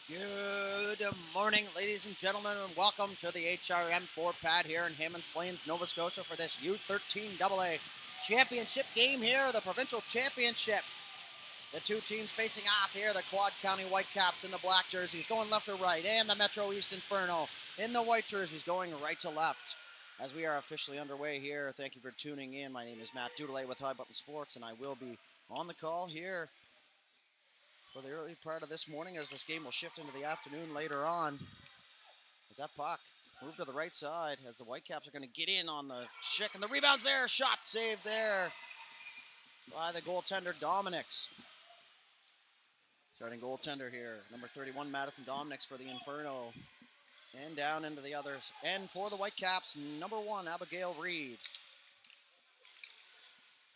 Good morning, ladies and gentlemen, and welcome to the HRM4 pad here in Hammonds Plains, Nova Scotia for this U13AA championship game here, the Provincial Championship. The two teams facing off here, the Quad County Whitecaps in the black jerseys going left to right, and the Metro East Inferno in the white jerseys going right to left. As we are officially underway here, thank you for tuning in. My name is Matt Dudelay with High Button Sports, and I will be on the call here for the early part of this morning, as this game will shift into the afternoon later on. As that puck moved to the right side, as the Whitecaps are going to get in on the check, and the rebound's there. Shot saved there by the goaltender, Dominics. Starting goaltender here, number 31, Madison Dominics for the Inferno. And down into the others. And for the Whitecaps, number 1, Abigail Reed.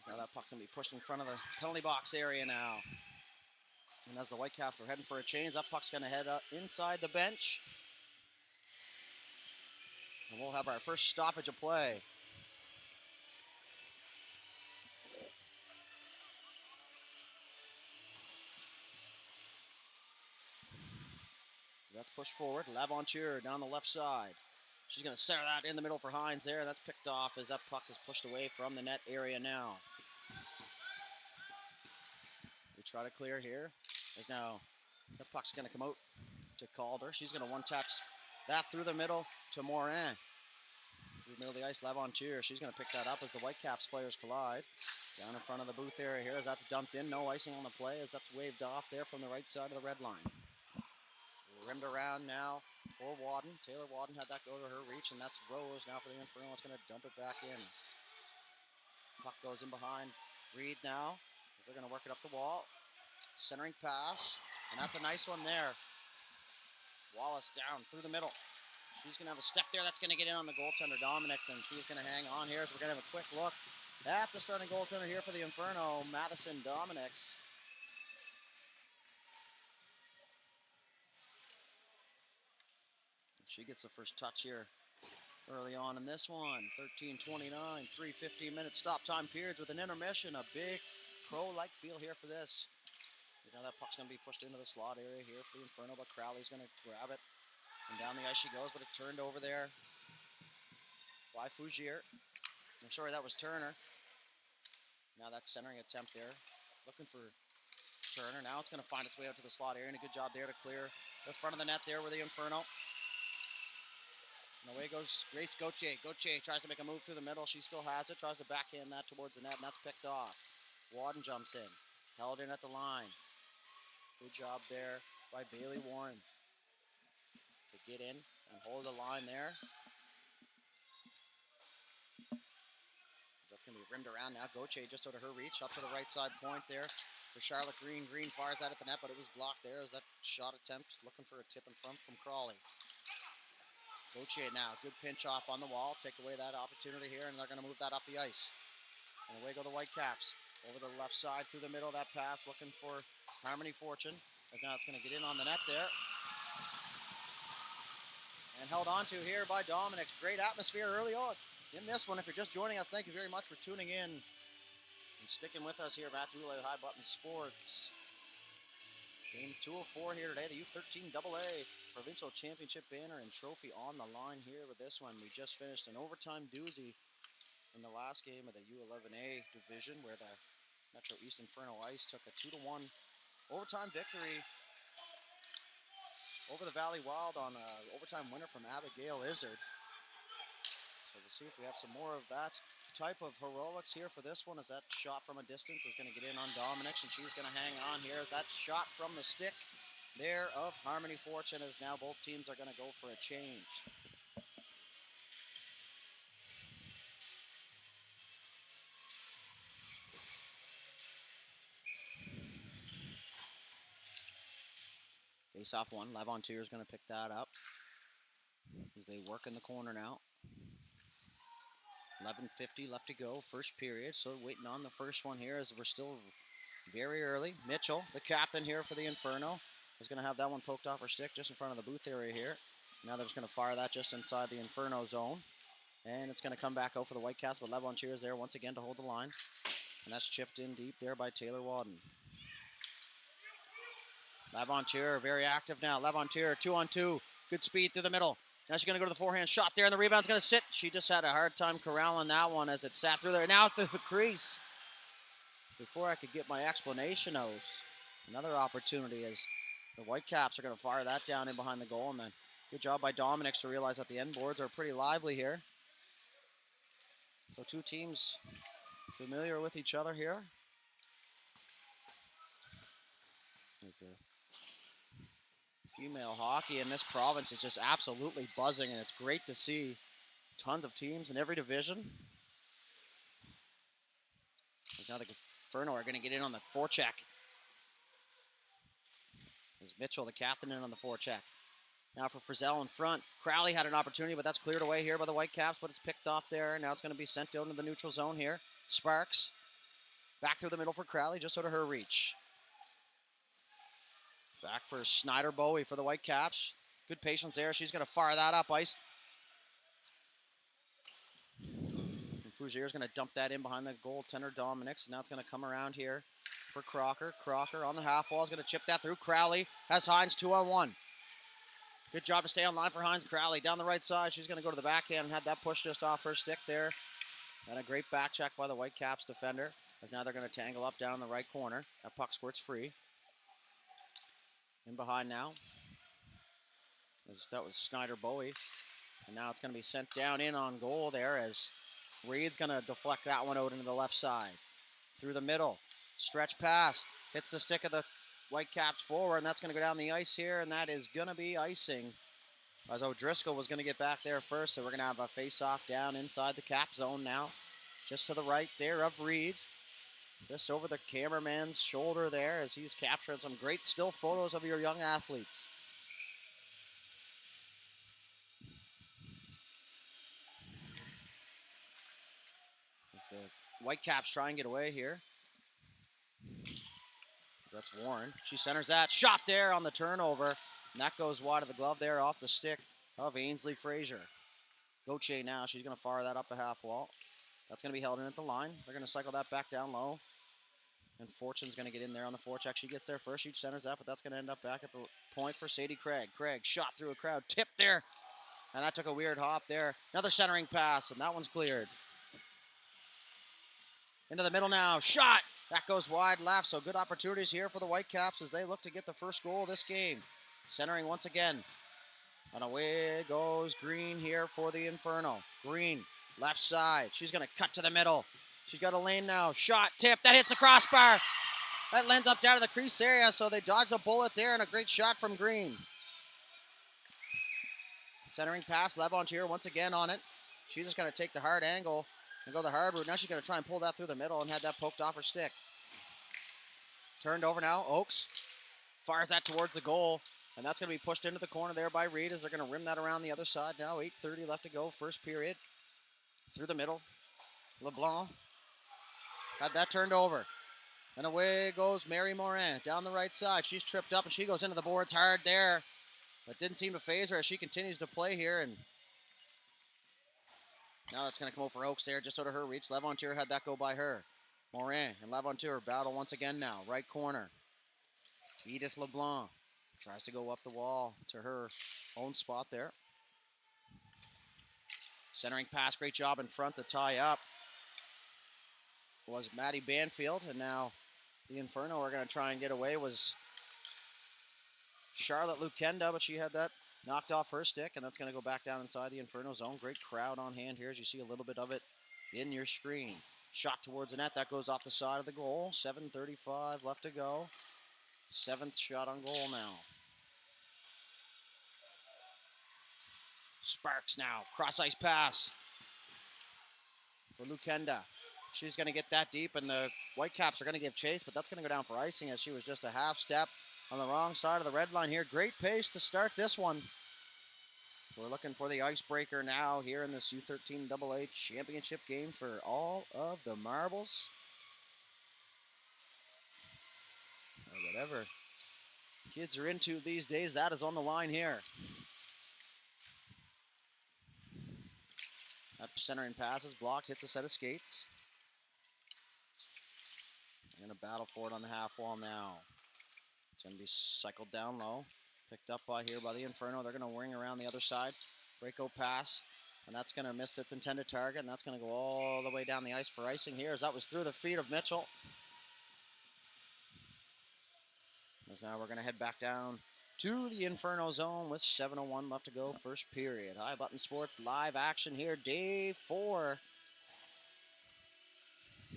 Now that puck's going to be pushed in front of the penalty box area now. And as the Whitecaps are heading for a change, that puck's going to head up inside the bench. And we'll have our first stoppage of play. That's pushed forward. Laventure down the left side. She's going to center that in the middle for Hines there. That's picked off as that puck is pushed away from the net area now. We try to clear here. As now the puck's going to come out to Calder. She's going to one-touch that through the middle to Morin. Through the middle of the ice, Laventure. She's going to pick that up as the Whitecaps players collide. Down in front of the booth area here as that's dumped in. No icing on the play as that's waved off there from the right side of the red line. Rimmed around now for Wadden. Taylor Wadden had that go to her reach, and that's Rose now for the Inferno. It's going to dump it back in. Puck goes in behind Reed now as they're going to work it up the wall. Centering pass, and that's a nice one there. Wallace down through the middle. She's going to have a step there. That's going to get in on the goaltender, Dominics, and she's going to hang on here. So we're going to have a quick look at the starting goaltender here for the Inferno, Madison Dominics. She gets the first touch here early on in this one. 13:29, 3:15 minute stop time periods with an intermission. A big pro-like feel here for this. Now that puck's going to be pushed into the slot area here for the Inferno, but Crowley's going to grab it. And down the ice she goes, but it's turned over there by Fougier. I'm sorry, that was Turner. Now that centering attempt there. Looking for Turner. Now it's going to find its way out to the slot area, and a good job there to clear the front of the net there with the Inferno. And away goes Grace Gauthier. Gauthier tries to make a move through the middle. She still has it. Tries to backhand that towards the net, and that's picked off. Wadden jumps in. Held in at the line. Good job there by Bailey Warren to get in and hold the line there. That's going to be rimmed around now. Gauthier just out of her reach. Up to the right side point there for Charlotte Green. Green fires out at the net, but it was blocked there as that shot attempt looking for a tip in front from Crawley. Gauthier now, good pinch off on the wall. Take away that opportunity here, and they're going to move that up the ice. And away go the Whitecaps. Over the left side through the middle, that pass looking for Harmony Fortune. As now it's going to get in on the net there. And held on to here by Dominics. Great atmosphere early on in this one. If you're just joining us, thank you very much for tuning in and sticking with us here at Dudelay High Button Sports. Game 204 here today, the U13AA Provincial Championship banner and trophy on the line here with this one. We just finished an overtime doozy in the last game of the U13AA division, where the Metro East Inferno Ice took a 2-1 overtime victory over the Valley Wild on an overtime winner from Abigail Izzard. So we'll see if we have some more of that type of heroics here for this one, as that shot from a distance is going to get in on Dominics, and she's going to hang on here. That shot from the stick there of Harmony Fortune, as now both teams are going to go for a change. Face off one. Laventure is going to pick that up as they work in the corner now. 11:50 left to go, first period. So waiting on the first one here as we're still very early. Mitchell, the captain here for the Inferno, is going to have that one poked off her stick just in front of the booth area here. Now they're just going to fire that just inside the Inferno zone. And it's going to come back out for the Whitecaps, but Laventure is there once again to hold the line. And that's chipped in deep there by Taylor Wadden. Lavantier very active now. Lavantier 2-on-2. Good speed through the middle. Now she's going to go to the forehand shot there, and the rebound's going to sit. She just had a hard time corralling that one as it sat through there. Now through the crease. Before I could get my explanation out, another opportunity as the Whitecaps are going to fire that down in behind the goal. And then good job by Dominic to realize that the end boards are pretty lively here. So two teams familiar with each other here. As the female hockey in this province is just absolutely buzzing, and it's great to see tons of teams in every division. Now the Inferno are going to get in on the forecheck. There's Mitchell, the captain, in on the forecheck. Now for Frizzell in front. Crowley had an opportunity, but that's cleared away here by the Whitecaps, but it's picked off there. Now it's going to be sent down to the neutral zone here. Sparks. Back through the middle for Crowley, just out of her reach. Back for Snyder-Bowie for the Whitecaps. Good patience there. She's going to fire that up ice. Fougier's going to dump that in behind the goaltender, Dominic. So now it's going to come around here for Crocker. Crocker on the half wall is going to chip that through. Crowley has Hines 2-on-1. Good job to stay on line for Hines. Crowley down the right side. She's going to go to the backhand and had that push just off her stick there. And a great back check by the Whitecaps defender, as now they're going to tangle up down in the right corner. That puck squirts free. In behind now. That was Snyder-Bowie. And now it's going to be sent down in on goal there as Reed's going to deflect that one out into the left side. Through the middle. Stretch pass. Hits the stick of the Whitecaps forward, and that's going to go down the ice here, and that is going to be icing. As O'Driscoll was going to get back there first, so we're going to have a face-off down inside the cap zone now. Just to the right there of Reed. Just over the cameraman's shoulder there as he's capturing some great still photos of your young athletes. So Whitecaps try and get away here. That's Warren. She centers that. Shot there on the turnover. And that goes wide of the glove there off the stick of Ainsley Frazier. Gauthier now. She's going to fire that up the half wall. That's going to be held in at the line. They're going to cycle that back down low. And Fortune's going to get in there on the forecheck. She gets there first. She centers that, but that's going to end up back at the point for Sadie Craig. Craig shot through a crowd. Tip there. And that took a weird hop there. Another centering pass, and that one's cleared. Into the middle now. Shot. That goes wide left, so good opportunities here for the Whitecaps as they look to get the first goal of this game. Centering once again. And away goes Green here for the Inferno. Green, left side. She's going to cut to the middle. She's got a lane now. Shot, tip, that hits the crossbar. That lands up down to the crease area, so they dodge a bullet there, and a great shot from Green. Centering pass, Lavantier once again on it. She's just going to take the hard angle and go the hard route. Now she's going to try and pull that through the middle and had that poked off her stick. Turned over now. Oakes fires that towards the goal. And that's going to be pushed into the corner there by Reed as they're going to rim that around the other side now. 8:30 left to go, first period. Through the middle. LeBlanc had that turned over. And away goes Mary Morin down the right side. She's tripped up and she goes into the boards hard there. But didn't seem to phase her as she continues to play here. And now that's going to come over for Oakes there, just out of her reach. Lavantier had that go by her. Morin and Lavantier battle once again now. Right corner. Edith LeBlanc tries to go up the wall to her own spot there. Centering pass, great job in front to tie up. Was Maddie Banfield, and now the Inferno are going to try and get away. Was Charlotte Lukenda, but she had that knocked off her stick, and that's going to go back down inside the Inferno zone. Great crowd on hand here as you see a little bit of it in your screen. Shot towards the net. That goes off the side of the goal. 7:35 left to go. Seventh shot on goal now. Sparks now. Cross ice pass for Lukenda. She's going to get that deep, and the Whitecaps are going to give chase, but that's going to go down for icing as she was just a half step on the wrong side of the red line here. Great pace to start this one. We're looking for the icebreaker now here in this U13AA championship game for all of the marbles. Or whatever kids are into these days, that is on the line here. That centering pass is blocked, hits a set of skates. They're going to battle for it on the half wall now. It's going to be cycled down low. Picked up here by the Inferno. They're going to wing around the other side. Breakout pass. And that's going to miss its intended target. And that's going to go all the way down the ice for icing here. As that was through the feet of Mitchell. As now we're going to head back down to the Inferno zone with 7:01 left to go, first period. High Button Sports live action here, day 4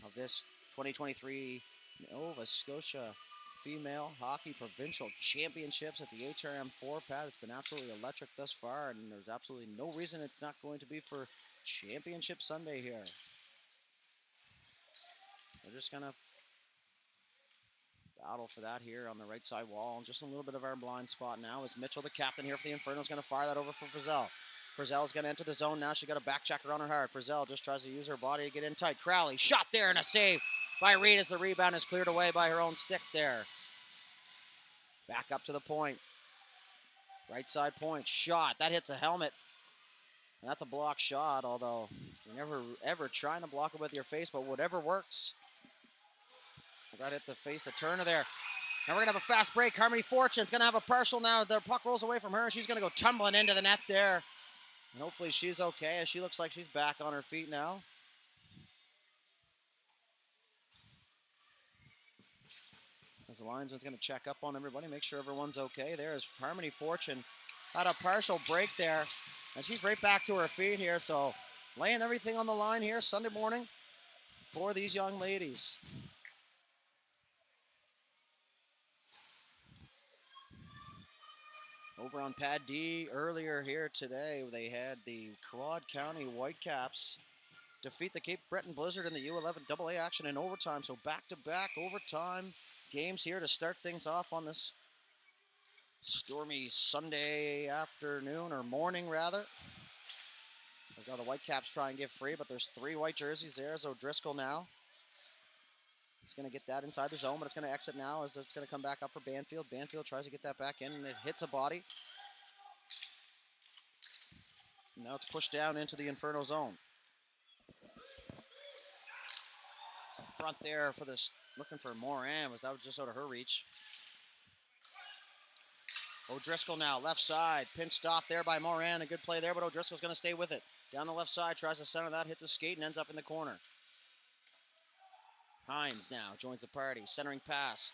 of this 2023 Nova Scotia Female Hockey Provincial Championships at the HRM4 pad. It's been absolutely electric thus far, and there's absolutely no reason it's not going to be for Championship Sunday here. We're just going to battle for that here on the right side wall. Just a little bit of our blind spot now as Mitchell, the captain here for the Inferno, is going to fire that over for Frizzell. Frizzell's going to enter the zone now. She got a back checker on her hard. Frizzell just tries to use her body to get in tight. Crowley shot there and a save by Reed as the rebound is cleared away by her own stick there. Back up to the point. Right side point. Shot. That hits a helmet. And that's a block shot, although you're never ever trying to block it with your face, but whatever works. That hit the face of Turner there. Now we're going to have a fast break. Harmony Fortune's going to have a partial now. The puck rolls away from her, and she's going to go tumbling into the net there. And hopefully she's okay, as she looks like she's back on her feet now. As the linesman's going to check up on everybody, make sure everyone's okay. There is Harmony Fortune. Had a partial break there, and she's right back to her feet here. So laying everything on the line here Sunday morning for these young ladies. Over on Pad D earlier here today, they had the Quad County Whitecaps defeat the Cape Breton Blizzard in the U13AA action in overtime. So back-to-back overtime games here to start things off on this stormy Sunday afternoon, or morning rather. We've got the Whitecaps try and get free, but there's 3 white jerseys there. So O'Driscoll now. It's going to get that inside the zone, but it's going to exit now as it's going to come back up for Banfield. Banfield tries to get that back in, and it hits a body. Now it's pushed down into the Inferno zone. So front there for this, looking for Moran, that was just out of her reach. O'Driscoll now, left side, pinched off there by Moran. A good play there, but O'Driscoll's going to stay with it. Down the left side, tries to center that, hits a skate, and ends up in the corner. Hines now joins the party. Centering pass.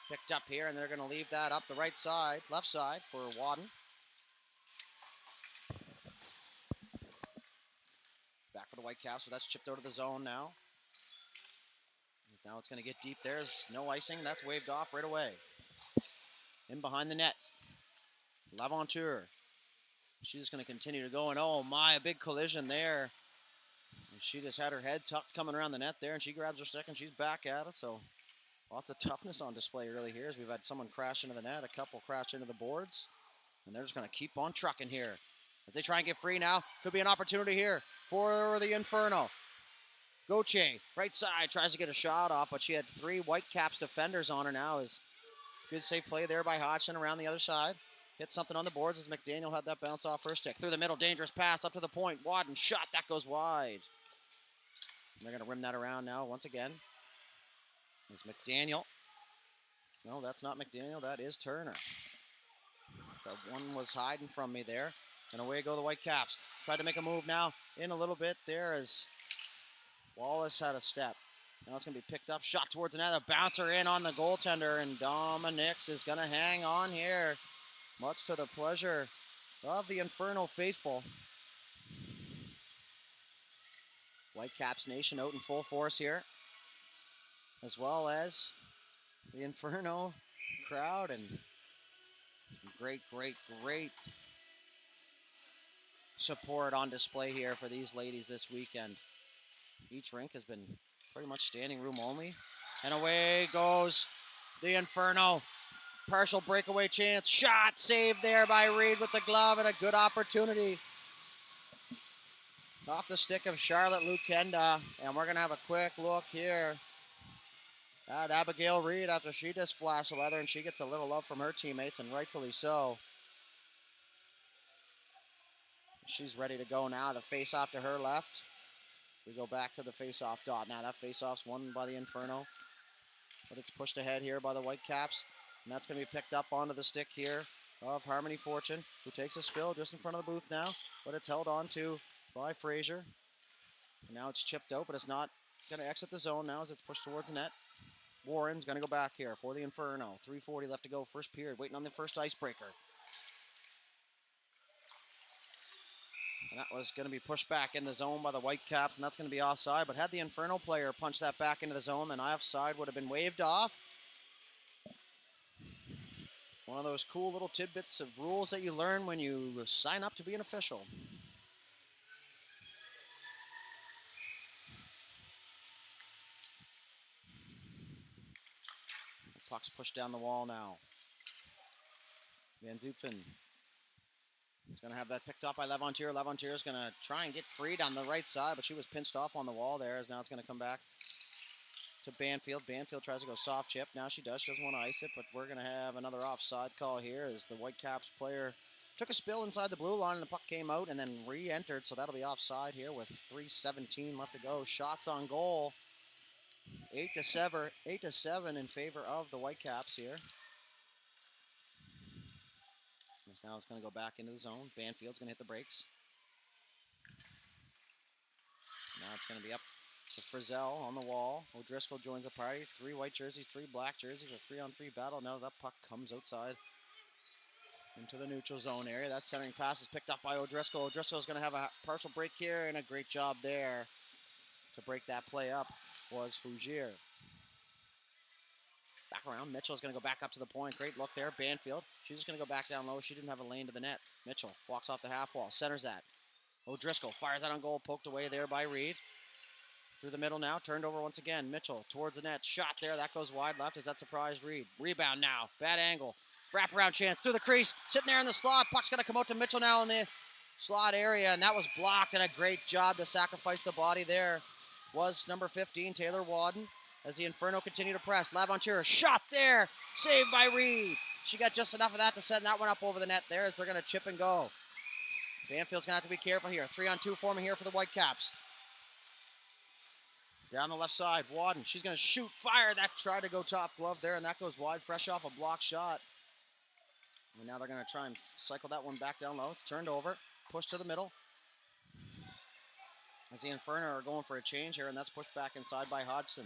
Picked up here, and they're going to leave that up the right side, left side for Wadden. Back for the Whitecaps, so that's chipped out of the zone now. Now it's going to get deep. There's no icing. That's waved off right away. In behind the net. Laventure. She's going to continue to go, and oh my, a big collision there. She just had her head tucked coming around the net there, and she grabs her stick, and she's back at it. So lots of toughness on display really here as we've had someone crash into the net, a couple crash into the boards, and they're just going to keep on trucking here. As they try and get free now, could be an opportunity here for the Inferno. Gauthier, right side, tries to get a shot off, but she had 3 Whitecaps defenders on her now. Is good safe play there by Hodgson around the other side. Hit something on the boards as McDaniel had that bounce off her stick. Through the middle, dangerous pass up to the point. Wadden shot, that goes wide. And they're going to rim that around now once again. There's McDaniel. No, that's not McDaniel, that is Turner. That one was hiding from me there. And away go the Whitecaps. Tried to make a move now. In a little bit there as Wallace had a step. Now it's going to be picked up. Shot towards the net. A bouncer in on the goaltender. And Dominix is going to hang on here. Much to the pleasure of the Inferno faithful. Whitecaps Nation out in full force here. As well as the Inferno crowd. And great support on display here for these ladies this weekend. Each rink has been pretty much standing room only. And away goes the Inferno. Partial breakaway chance. Shot saved there by Reed with the glove, and a good opportunity. Off the stick of Charlotte Lukenda. And we're going to have a quick look here at Abigail Reed after she just flashed the leather, and she gets a little love from her teammates, and rightfully so. She's ready to go now. The face-off to her left. We go back to the face-off dot. Now that face-off's won by the Inferno, but it's pushed ahead here by the Whitecaps. And that's going to be picked up onto the stick here of Harmony Fortune, who takes a spill just in front of the booth now, but it's held on to by Frazier. And now it's chipped out, but it's not going to exit the zone now as it's pushed towards the net. Warren's going to go back here for the Inferno. 3:40 left to go, first period, waiting on the first icebreaker. And that was going to be pushed back in the zone by the Whitecaps, and that's going to be offside. But had the Inferno player punched that back into the zone, then offside would have been waved off. One of those cool little tidbits of rules that you learn when you sign up to be an official. The puck's pushed down the wall now. Van Zutphen is going to have that picked up by Levantier. Levantier is going to try and get freed on the right side, but she was pinched off on the wall there, as now it's going to come back to Banfield. Banfield tries to go soft chip. Now she does. She doesn't want to ice it, but we're going to have another offside call here as the Whitecaps player took a spill inside the blue line and the puck came out and then re-entered, so that'll be offside here with 3:17 left to go. Shots on goal. 8-7 in favor of the Whitecaps here. Now it's going to go back into the zone. Banfield's going to hit the brakes. Now it's going to be up to Frizzell on the wall. O'Driscoll joins the party. 3 white jerseys, 3 black jerseys, a 3-on-3 battle. Now that puck comes outside into the neutral zone area. That centering pass is picked up by O'Driscoll. O'Driscoll's going to have a partial break here, and a great job there to break that play up was Fougier. Back around. Mitchell's going to go back up to the point. Great look there. Banfield. She's just going to go back down low. She didn't have a lane to the net. Mitchell walks off the half wall. Centers that. O'Driscoll fires that on goal. Poked away there by Reed. Through the middle now. Turned over once again. Mitchell towards the net. Shot there. That goes wide left. Is that surprised Reed? Rebound now. Bad angle. Wraparound chance through the crease. Sitting there in the slot. Puck's going to come out to Mitchell now in the slot area. And that was blocked. And a great job to sacrifice the body there was number 15, Taylor Wadden. As the Inferno continue to press. Lavantier, shot there. Saved by Reed. She got just enough of that to send that one up over the net there as they're going to chip and go. Banfield's going to have to be careful here. 3-on-2 forming here for the Whitecaps. Down the left side, Wadden. She's going to shoot, fire. That tried to go top glove there, and that goes wide, fresh off a block shot. And now they're going to try and cycle that one back down low. It's turned over, pushed to the middle. As the Inferno are going for a change here, and that's pushed back inside by Hodgson.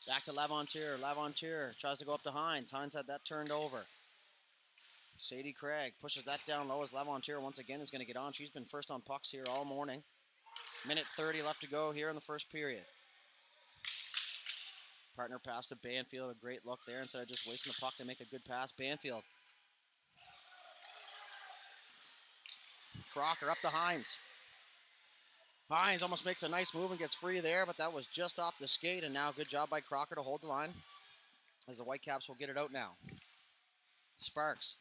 Back to Lavantier. Lavantier tries to go up to Hines. Hines had that turned over. Sadie Craig pushes that down low as Lavantier once again is going to get on. She's been first on pucks here all morning. Minute 30 left to go here in the first period. Partner pass to Banfield. A great look there. Instead of just wasting the puck, they make a good pass. Banfield. Crocker up to Hines. Hines almost makes a nice move and gets free there, but that was just off the skate, and now good job by Crocker to hold the line as the Whitecaps will get it out now. Sparks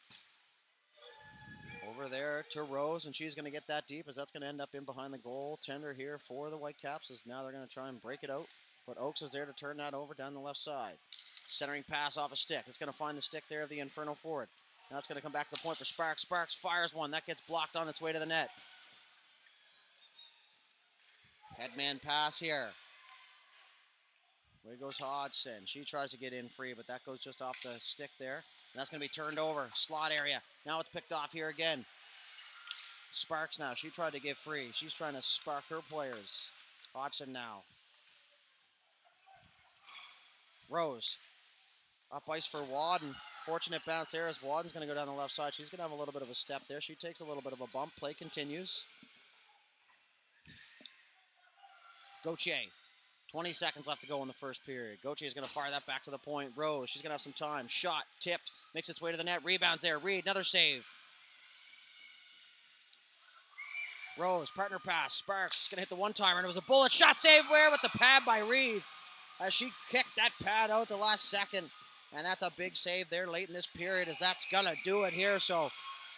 over there to Rose, and she's going to get that deep as that's going to end up in behind the goaltender here for the Whitecaps as now they're going to try and break it out, but Oakes is there to turn that over down the left side. Centering pass off a stick. It's going to find the stick there of the Inferno forward. Now it's going to come back to the point for Sparks. Sparks fires one. That gets blocked on its way to the net. Headman pass here. Away goes Hodgson. She tries to get in free, but that goes just off the stick there. And that's going to be turned over. Slot area. Now it's picked off here again. Sparks now. She tried to get free. She's trying to spark her players. Hodgson now. Rose. Up ice for Wadden. Fortunate bounce there as Wadden's going to go down the left side. She's going to have a little bit of a step there. She takes a little bit of a bump. Play continues. Gauthier, 20 seconds left to go in the first period. Gauthier is going to fire that back to the point. Rose, she's going to have some time. Shot, tipped, makes its way to the net. Rebounds there. Reed, another save. Rose, partner pass. Sparks going to hit the one-timer, and it was a bullet shot save where with the pad by Reed as she kicked that pad out the last second. And that's a big save there late in this period as that's going to do it here. So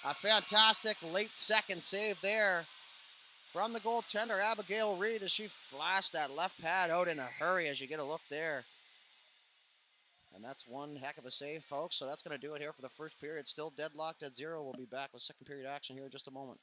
a fantastic late second save there from the goaltender, Abigail Reed, as she flashed that left pad out in a hurry as you get a look there. And that's one heck of a save, folks. So that's going to do it here for the first period. Still deadlocked at 0. We'll be back with second period action here in just a moment.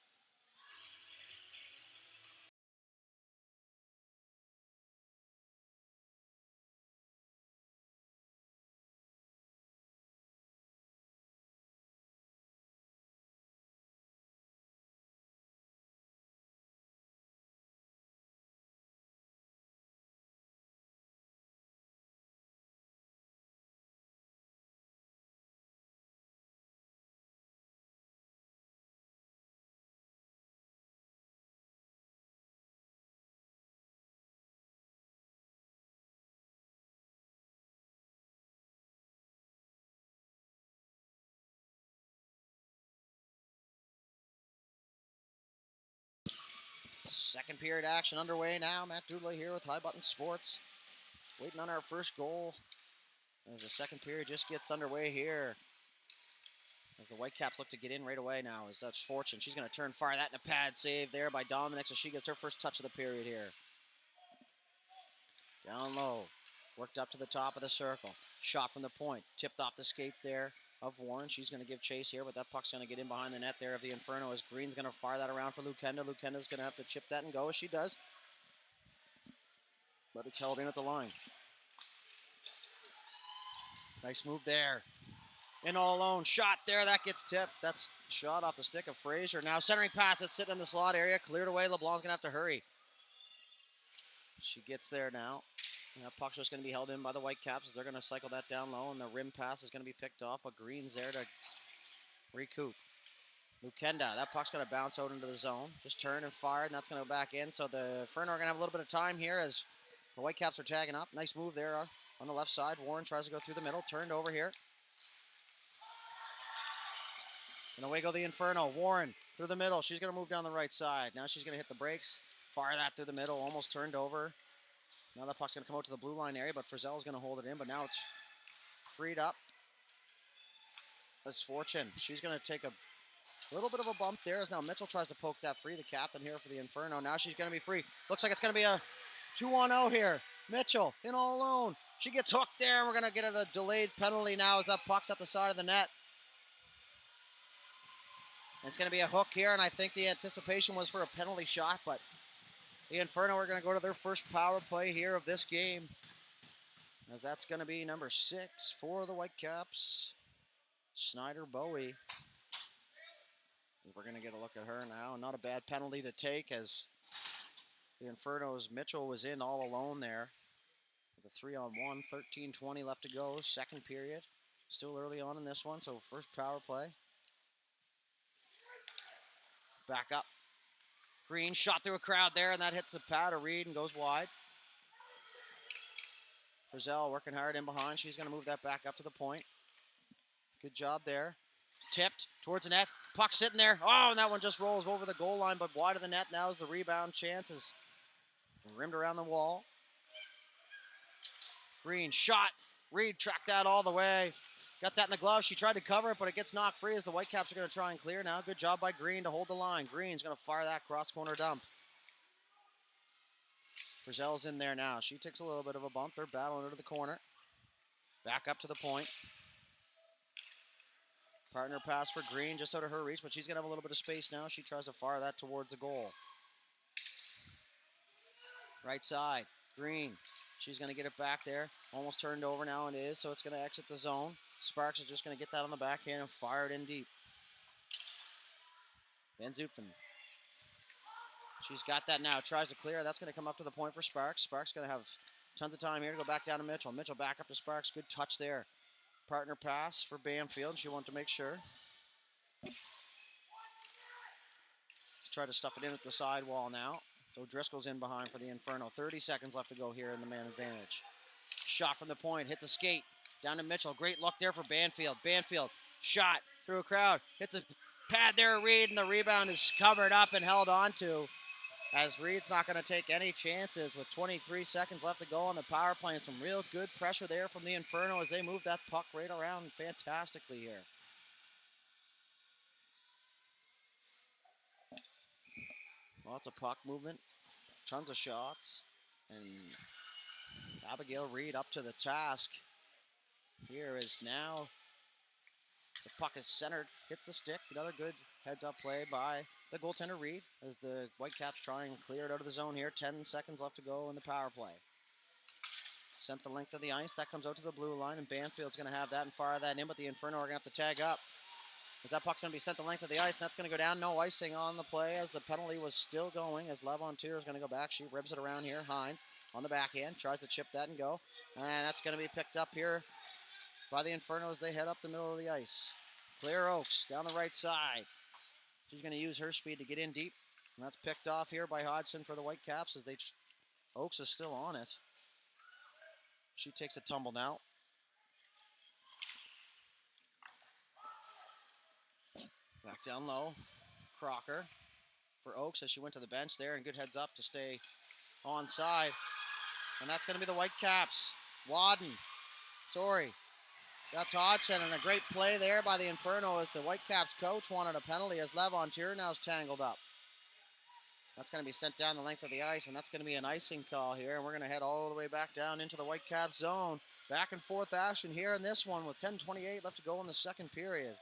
Second period action underway now. Matt Dudley here with High Button Sports. Waiting on our first goal as the second period just gets underway here. As the Whitecaps look to get in right away now, as that's Fortune. She's going to turn fire that in a pad save there by Dominic, so she gets her first touch of the period here. Down low, worked up to the top of the circle. Shot from the point, tipped off the skate there of Warren. She's going to give chase here, but that puck's going to get in behind the net there of the Inferno as Green's going to fire that around for Lukenda. Lukenda's going to have to chip that and go as she does. But it's held in at the line. Nice move there. In all alone, shot there, that gets tipped. That's shot off the stick of Fraser. Now centering pass, it's sitting in the slot area, cleared away. LeBlanc's gonna have to hurry. She gets there now. And that puck's just gonna be held in by the Whitecaps as they're gonna cycle that down low, and the rim pass is gonna be picked off, but Green's there to recoup. Lukenda, that puck's gonna bounce out into the zone. Just turn and fire, and that's gonna go back in. So the Inferno are gonna have a little bit of time here as the Whitecaps are tagging up. Nice move there on the left side. Warren tries to go through the middle, turned over here. And away go the Inferno. Warren through the middle. She's going to move down the right side. Now she's going to hit the brakes. Fire that through the middle. Almost turned over. Now that puck's going to come out to the blue line area, but Frizzell's going to hold it in. But now it's freed up. That's Fortune. She's going to take a little bit of a bump there as now Mitchell tries to poke that free. The captain here for the Inferno. Now she's going to be free. Looks like it's going to be a 2-on-0 here. Mitchell in all alone. She gets hooked there, and we're going to get a delayed penalty now as that puck's at the side of the net. It's going to be a hook here, and I think the anticipation was for a penalty shot, but the Inferno are going to go to their first power play here of this game, as that's going to be number 6 for the Whitecaps, Snyder Bowie. We're going to get a look at her now. Not a bad penalty to take, as the Inferno's Mitchell was in all alone there with a 3-on-1, 13:20 left to go, second period. Still early on in this one, so first power play. Back up. Green shot through a crowd there, and that hits the pad of Reed and goes wide. Frizzell working hard in behind. She's going to move that back up to the point. Good job there. Tipped towards the net. Puck sitting there. Oh, and that one just rolls over the goal line, but wide of the net. Now is the rebound chance. Is rimmed around the wall. Green shot. Reed tracked that all the way. Got that in the glove. She tried to cover it, but it gets knocked free as the Whitecaps are going to try and clear now. Good job by Green to hold the line. Green's going to fire that cross-corner dump. Frizzell's in there now. She takes a little bit of a bump. They're battling her to the corner. Back up to the point. Partner pass for Green, just out of her reach, but she's going to have a little bit of space now. She tries to fire that towards the goal. Right side, Green. She's going to get it back there. Almost turned over now, and it is, so it's going to exit the zone. Sparks is just going to get that on the backhand and fire it in deep. Van Zutphen. She's got that now. Tries to clear. That's going to come up to the point for Sparks. Sparks going to have tons of time here to go back down to Mitchell. Mitchell back up to Sparks. Good touch there. Partner pass for Bamfield. She wanted to make sure. Try to stuff it in at the sidewall now. So Driscoll's in behind for the Inferno. 30 seconds left to go here in the man advantage. Shot from the point. Hits a skate. Down to Mitchell. Great luck there for Banfield. Banfield shot through a crowd. Hits a pad there, Reed, and the rebound is covered up and held on to, as Reed's not going to take any chances with 23 seconds left to go on the power play, and some real good pressure there from the Inferno as they move that puck right around fantastically here. Lots of puck movement, tons of shots, and Abigail Reed up to the task. Here is now, the puck is centered, hits the stick. Another good heads-up play by the goaltender Reed as the Whitecaps try and clear it out of the zone here. 10 seconds left to go in the power play. Sent the length of the ice. That comes out to the blue line, and Banfield's going to have that and fire that in, but the Inferno are going to have to tag up. As that puck's going to be sent the length of the ice, and that's going to go down. No icing on the play as the penalty was still going, as Lavontier is going to go back. She ribs it around here. Hines on the backhand, tries to chip that and go. And that's going to be picked up here by the Inferno as they head up the middle of the ice. Claire Oakes down the right side. She's going to use her speed to get in deep. And that's picked off here by Hodgson for the Whitecaps as Oakes is still on it. She takes a tumble now. Back down low. Crocker. for Oaks as she went to the bench there, and good heads up to stay onside. And that's going to be the Whitecaps. Wadden, sorry. That's Hodgson, and a great play there by the Inferno as the Whitecaps coach wanted a penalty as Levontier now is tangled up. That's going to be sent down the length of the ice, and that's going to be an icing call here, and we're going to head all the way back down into the Whitecaps zone. Back and forth action here in this one with 10:28 left to go in the second period.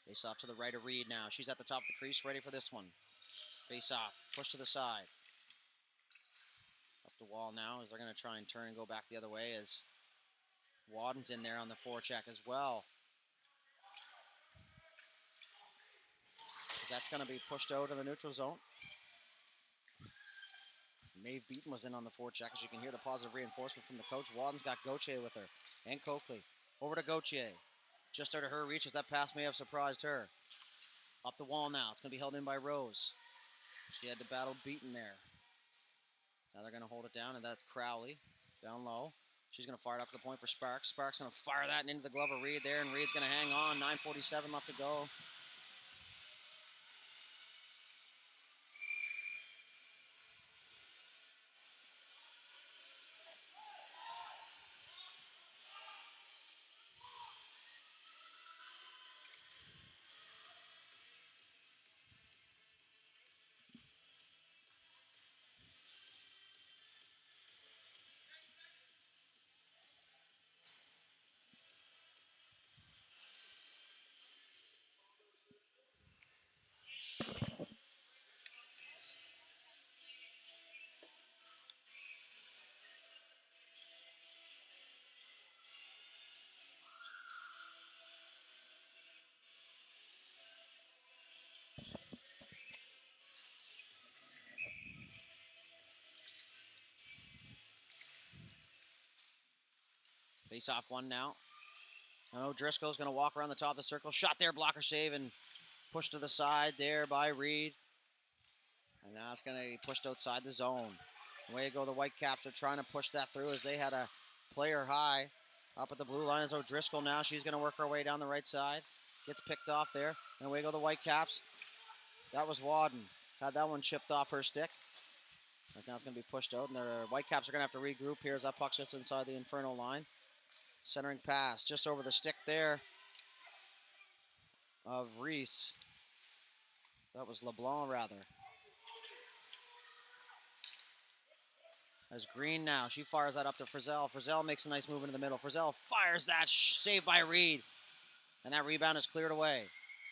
Face off to the right of Reed now. She's at the top of the crease, ready for this one. Face off, push to the side. Up the wall now as they're going to try and turn and go back the other way as Wadden's in there on the forecheck as well. That's going to be pushed out of the neutral zone. Maeve Beaton was in on the forecheck, as you can hear the positive reinforcement from the coach. Wadden's got Gauthier with her, and Coakley. Over to Gauthier. Just out of her reach as that pass may have surprised her. Up the wall now. It's going to be held in by Rose. She had to battle Beaton there. Now they're going to hold it down, and that's Crowley down low. She's going to fire it up to the point for Sparks. Sparks going to fire that into the glove of Reed there, and Reed's going to hang on. 9:47 left to go. Face off one now. And O'Driscoll's going to walk around the top of the circle. Shot there, blocker save, and pushed to the side there by Reed. And now it's going to be pushed outside the zone. Way to go, the Whitecaps are trying to push that through as they had a player high. Up at the blue line is O'Driscoll now. She's going to work her way down the right side. Gets picked off there. And away go the Whitecaps. That was Wadden. Had that one chipped off her stick. But now it's going to be pushed out. And the Whitecaps are going to have to regroup here as that puck's just inside the Inferno line. Centering pass just over the stick there of Reese. That was LeBlanc, rather. As Green now, she fires that up to Frizzell. Frizzell makes a nice move into the middle. Frizzell fires that, saved by Reed. And that rebound is cleared away.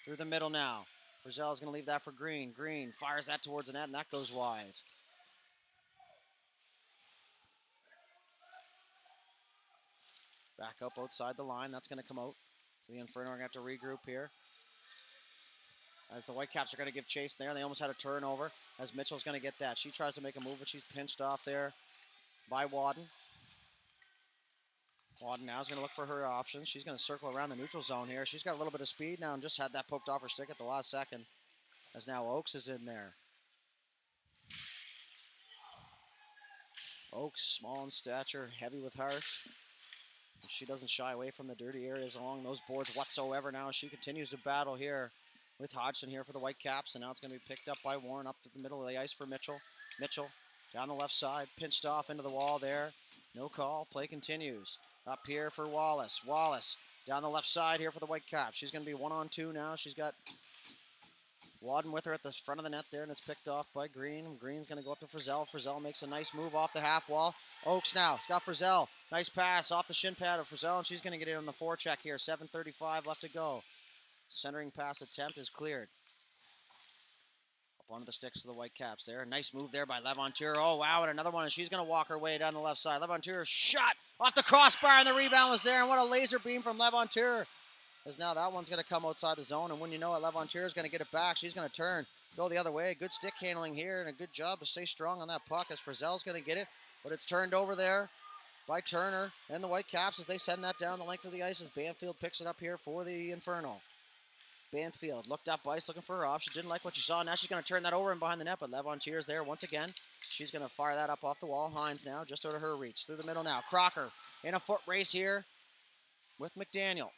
Through the middle now. Frizzell is going to leave that for Green. Green fires that towards the net, and that goes wide. Back up outside the line. That's going to come out. So the Inferno are going to have to regroup here. As the Whitecaps are going to give chase there. They almost had a turnover. As Mitchell's going to get that. She tries to make a move, but she's pinched off there by Wadden. Wadden now is going to look for her options. She's going to circle around the neutral zone here. She's got a little bit of speed now and just had that poked off her stick at the last second. As now Oaks is in there. Oaks, small in stature, heavy with heart. She doesn't shy away from the dirty areas along those boards whatsoever now. She continues to battle here with Hodgson here for the Whitecaps. And now it's going to be picked up by Warren up to the middle of the ice for Mitchell. Mitchell down the left side, pinched off into the wall there. No call, play continues. Up here for Wallace. Wallace down the left side here for the Whitecaps. She's going to be 1-on-2 now. She's got Wadden with her at the front of the net there, and it's picked off by Green. Green's going to go up to Frizzell. Frizzell makes a nice move off the half wall. Oaks now. It's got Frizzell. Nice pass off the shin pad of Frizzell, and she's going to get it on the forecheck here. 7:35 left to go. Centering pass attempt is cleared. Up onto the sticks of the Whitecaps there. Nice move there by Levontier. Oh, wow, and another one, and she's going to walk her way down the left side. Levontier shot off the crossbar, and the rebound was there, and what a laser beam from Levontier. As now that one's going to come outside the zone, and when you know it, Levontier is going to get it back. She's going to turn, go the other way. Good stick handling here, and a good job to stay strong on that puck as Frizzell's going to get it, but it's turned over there by Turner and the Whitecaps as they send that down the length of the ice as Banfield picks it up here for the Inferno. Banfield looked up ice, looking for her off. She didn't like what she saw. Now she's going to turn that over and behind the net, but Levontier is there once again. She's going to fire that up off the wall. Hines now, just out of her reach. Through the middle now. Crocker in a foot race here with McDaniel.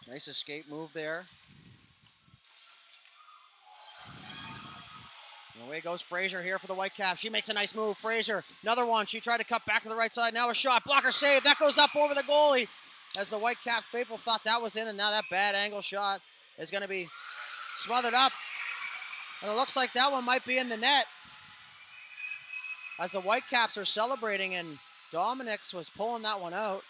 Nice escape move there. And away goes Fraser here for the Whitecaps. She makes a nice move. Fraser, another one. She tried to cut back to the right side. Now a shot. Blocker save. That goes up over the goalie. As the Whitecap faithful thought that was in, and now that bad angle shot is going to be smothered up. And it looks like that one might be in the net. As the Whitecaps are celebrating, and Dominix was pulling that one out.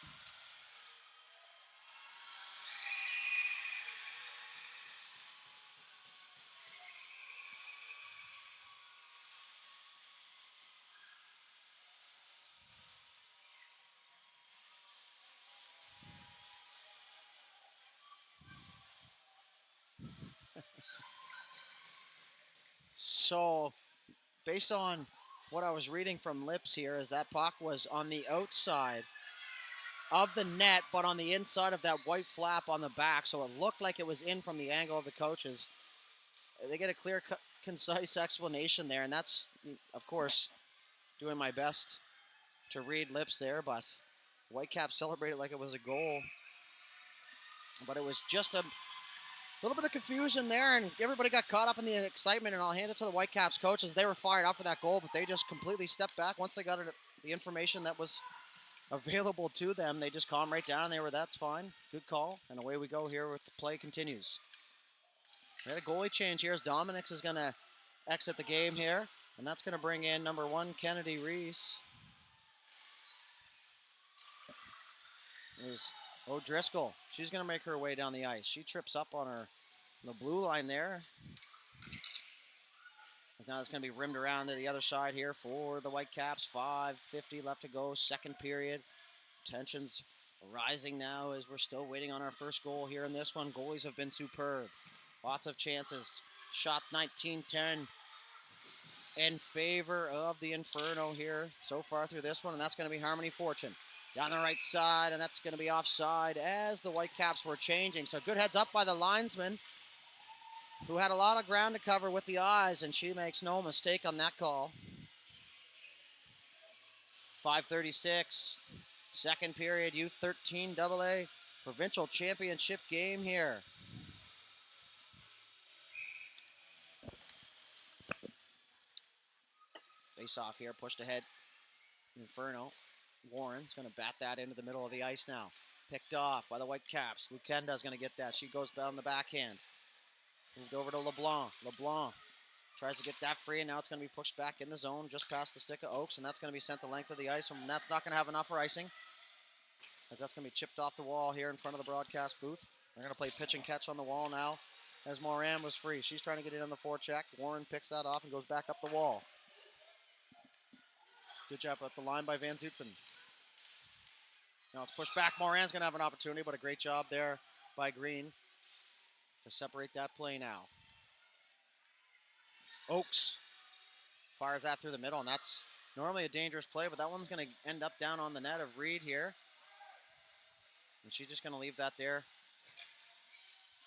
So, based on what I was reading from Lips here, is that puck was on the outside of the net, but on the inside of that white flap on the back, so it looked like it was in from the angle of the coaches. They get a clear, concise explanation there, and that's, of course, doing my best to read Lips there, but Whitecaps celebrated like it was a goal. But it was just a little bit of confusion there, and everybody got caught up in the excitement, and I'll hand it to the Whitecaps coaches. They were fired up for that goal, but they just completely stepped back. Once they got the information that was available to them, they just calmed right down, and they were, that's fine, good call, and away we go here with the play continues. We had a goalie change here as Dominix is going to exit the game here, and that's going to bring in number 1, Kennedy Reese. Is O'Driscoll. She's going to make her way down the ice. She trips up on the blue line there. Now it's going to be rimmed around to the other side here for the Whitecaps. 5:50 left to go, second period. Tensions rising now as we're still waiting on our first goal here in this one. Goalies have been superb. Lots of chances. Shots 19-10 in favor of the Inferno here so far through this one, and that's going to be Harmony Fortune. Down the right side, and that's going to be offside as the Whitecaps were changing. So good heads up by the linesman, who had a lot of ground to cover with the eyes, and she makes no mistake on that call. 5:36, second period, U13AA Provincial Championship game here. Face off here, pushed ahead. Inferno. Warren's going to bat that into the middle of the ice now. Picked off by the Whitecaps. Lukenda's going to get that. She goes down the backhand. Moved over to LeBlanc. LeBlanc tries to get that free, and now it's going to be pushed back in the zone just past the stick of Oaks, and that's going to be sent the length of the ice, and that's not going to have enough for icing, as that's going to be chipped off the wall here in front of the broadcast booth. They're going to play pitch and catch on the wall now, as Moran was free. She's trying to get in on the forecheck. Warren picks that off and goes back up the wall. Good job at the line by Van Zutphen. Now it's pushed back. Moran's going to have an opportunity, but a great job there by Green to separate that play now. Oaks fires that through the middle, and that's normally a dangerous play, but that one's going to end up down on the net of Reed here. And she's just going to leave that there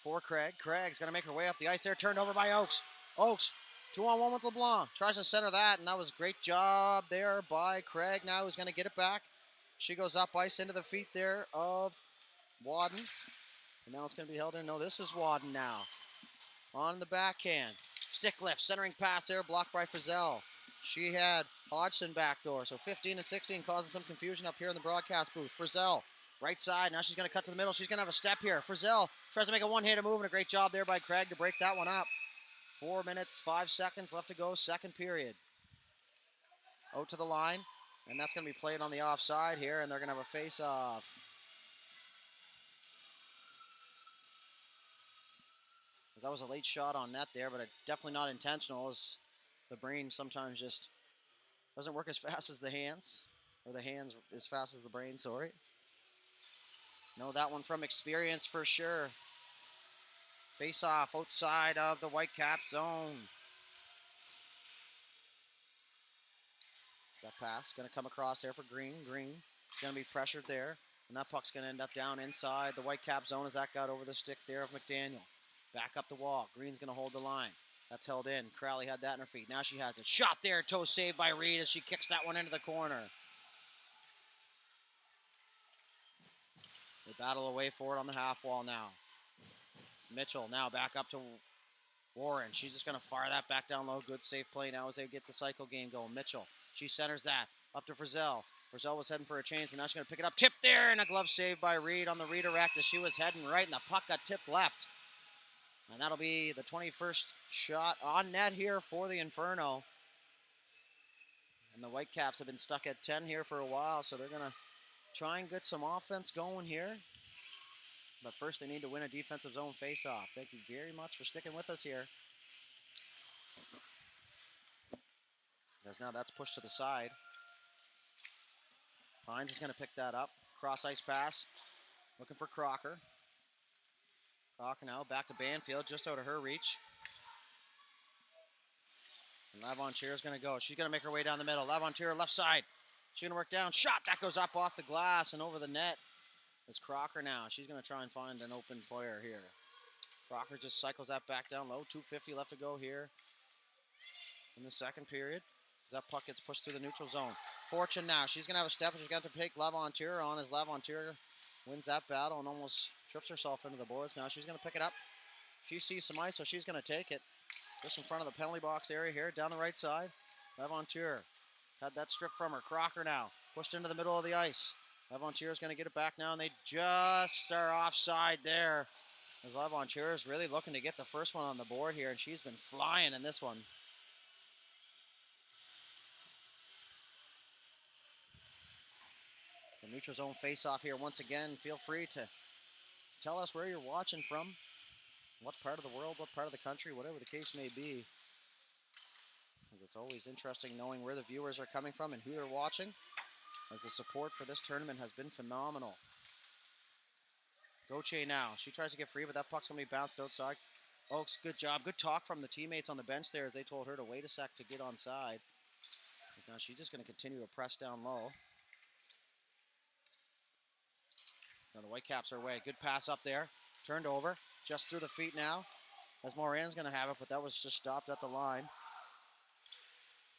for Craig. Craig's going to make her way up the ice there, turned over by Oaks. Oaks, 2-on-1 with LeBlanc. Tries to center that, and that was a great job there by Craig. Now he's going to get it back. She goes up ice into the feet there of Wadden. And now it's going to be held in. No, this is Wadden now. On the backhand. Stick lift, centering pass there, blocked by Frizzell. She had Hodgson backdoor. So 15 and 16 causing some confusion up here in the broadcast booth. Frizzell, right side. Now she's going to cut to the middle. She's going to have a step here. Frizzell tries to make a one-handed move, and a great job there by Craig to break that one up. 4 minutes, 5 seconds left to go, second period. Out to the line. And that's going to be played on the offside here, and they're going to have a face-off. That was a late shot on net there, but definitely not intentional, as the brain sometimes just doesn't work as fast as the hands, or the hands as fast as the brain, sorry. Know that one from experience for sure. Face-off outside of the Whitecap zone. That pass going to come across there for Green. Green is going to be pressured there. And that puck's going to end up down inside the Whitecap zone as that got over the stick there of McDaniel. Back up the wall. Green's going to hold the line. That's held in. Crowley had that in her feet. Now she has it. Shot there. Toe saved by Reed as she kicks that one into the corner. They battle away for it on the half wall now. Mitchell now back up to Warren. She's just going to fire that back down low. Good safe play now as they get the cycle game going. Mitchell, she centers that up to Frizzell. Frizzell was heading for a change, but now she's going to pick it up. Tip there, and a glove save by Reed on the redirect as she was heading right, and the puck got tipped left. And that'll be the 21st shot on net here for the Inferno. And the Whitecaps have been stuck at 10 here for a while, so they're going to try and get some offense going here. But first they need to win a defensive zone face-off. Thank you very much for sticking with us here. Because now that's pushed to the side. Hines is going to pick that up. Cross-ice pass. Looking for Crocker. Crocker now back to Banfield, just out of her reach. And Lavontier is going to go. She's going to make her way down the middle. Lavontier left side. She's going to work down. Shot! That goes up off the glass and over the net. It's Crocker now. She's going to try and find an open player here. Crocker just cycles that back down low. 2:50 left to go here in the second period. As that puck gets pushed through the neutral zone. Fortune now. She's going to have a step. She's got to take Lavontier on as Lavontier wins that battle and almost trips herself into the boards. Now she's going to pick it up. She sees some ice, so she's going to take it. Just in front of the penalty box area here, down the right side. Lavontier had that strip from her. Crocker now pushed into the middle of the ice. Lavontier is going to get it back now, and they just are offside there. As Lavontier is really looking to get the first one on the board here, and she's been flying in this one. The neutral zone face-off here once again. Feel free to tell us where you're watching from, what part of the world, what part of the country, whatever the case may be. It's always interesting knowing where the viewers are coming from and who they're watching, as the support for this tournament has been phenomenal. Gauthier now. She tries to get free, but that puck's going to be bounced outside. Oaks, good job. Good talk from the teammates on the bench there as they told her to wait a sec to get onside. Now she's just going to continue to press down low. Now the Whitecaps are away. Good pass up there. Turned over. Just through the feet now. As Moran's going to have it, but that was just stopped at the line.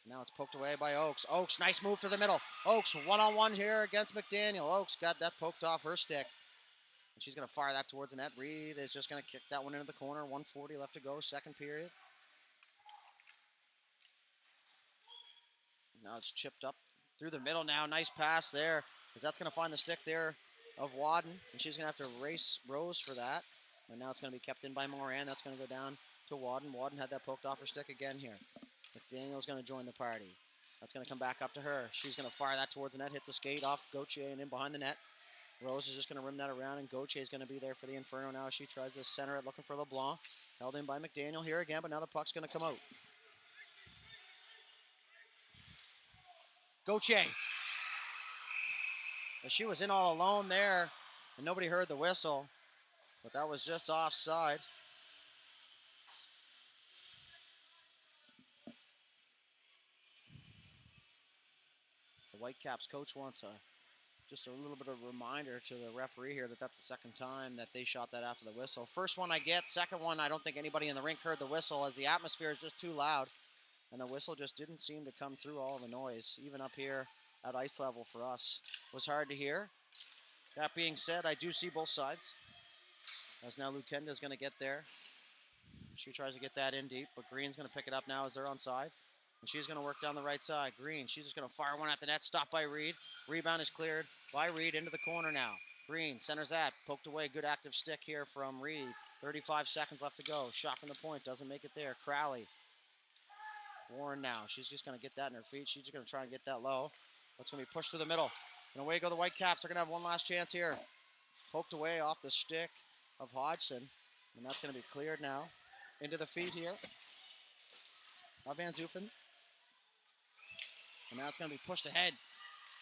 Now it's poked away by Oaks. Oaks, nice move to the middle. Oaks, one-on-one here against McDaniel. Oaks got that poked off her stick. And she's going to fire that towards the net. Reed is just going to kick that one into the corner. 1:40 left to go, second period. Now it's chipped up through the middle now. Nice pass there, because that's going to find the stick there of Wadden. And she's going to have to race Rose for that. And now it's going to be kept in by Moran. That's going to go down to Wadden. Wadden had that poked off her stick again here. McDaniel's going to join the party. That's going to come back up to her. She's going to fire that towards the net, hit the skate off Gauthier and in behind the net. Rose is just going to rim that around, and Gauthier is going to be there for the Inferno now. She tries to center it, looking for LeBlanc. Held in by McDaniel here again, but now the puck's going to come out. Gauthier. She was in all alone there, and nobody heard the whistle, but that was just offside. So Whitecaps coach wants just a little bit of a reminder to the referee here that that's the second time that they shot that after the whistle. First one I get, second one I don't think anybody in the rink heard the whistle, as the atmosphere is just too loud, and the whistle just didn't seem to come through all the noise, even up here at ice level for us. It was hard to hear. That being said, I do see both sides, as now Lukenda is going to get there. She tries to get that in deep, but Green's going to pick it up now as they're onside. And she's going to work down the right side. Green, she's just going to fire one at the net. Stopped by Reed. Rebound is cleared by Reed into the corner now. Green centers that. Poked away. Good active stick here from Reed. 35 seconds left to go. Shot from the point. Doesn't make it there. Crowley. Warren now. She's just going to get that in her feet. She's just going to try and get that low. That's going to be pushed to the middle. And away go the Whitecaps. They're going to have one last chance here. Poked away off the stick of Hodgson. And that's going to be cleared now. Into the feet here of Van Zoofen. And now it's going to be pushed ahead.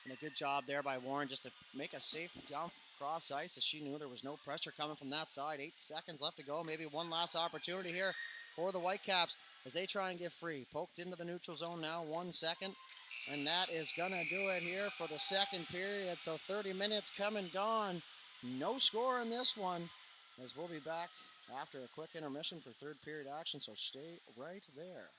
And a good job there by Warren just to make a safe jump across ice, as she knew there was no pressure coming from that side. 8 seconds left to go. Maybe one last opportunity here for the Whitecaps as they try and get free. Poked into the neutral zone now. 1 second. And that is going to do it here for the second period. So 30 minutes come and gone. No score in this one, as we'll be back after a quick intermission for third period action. So stay right there.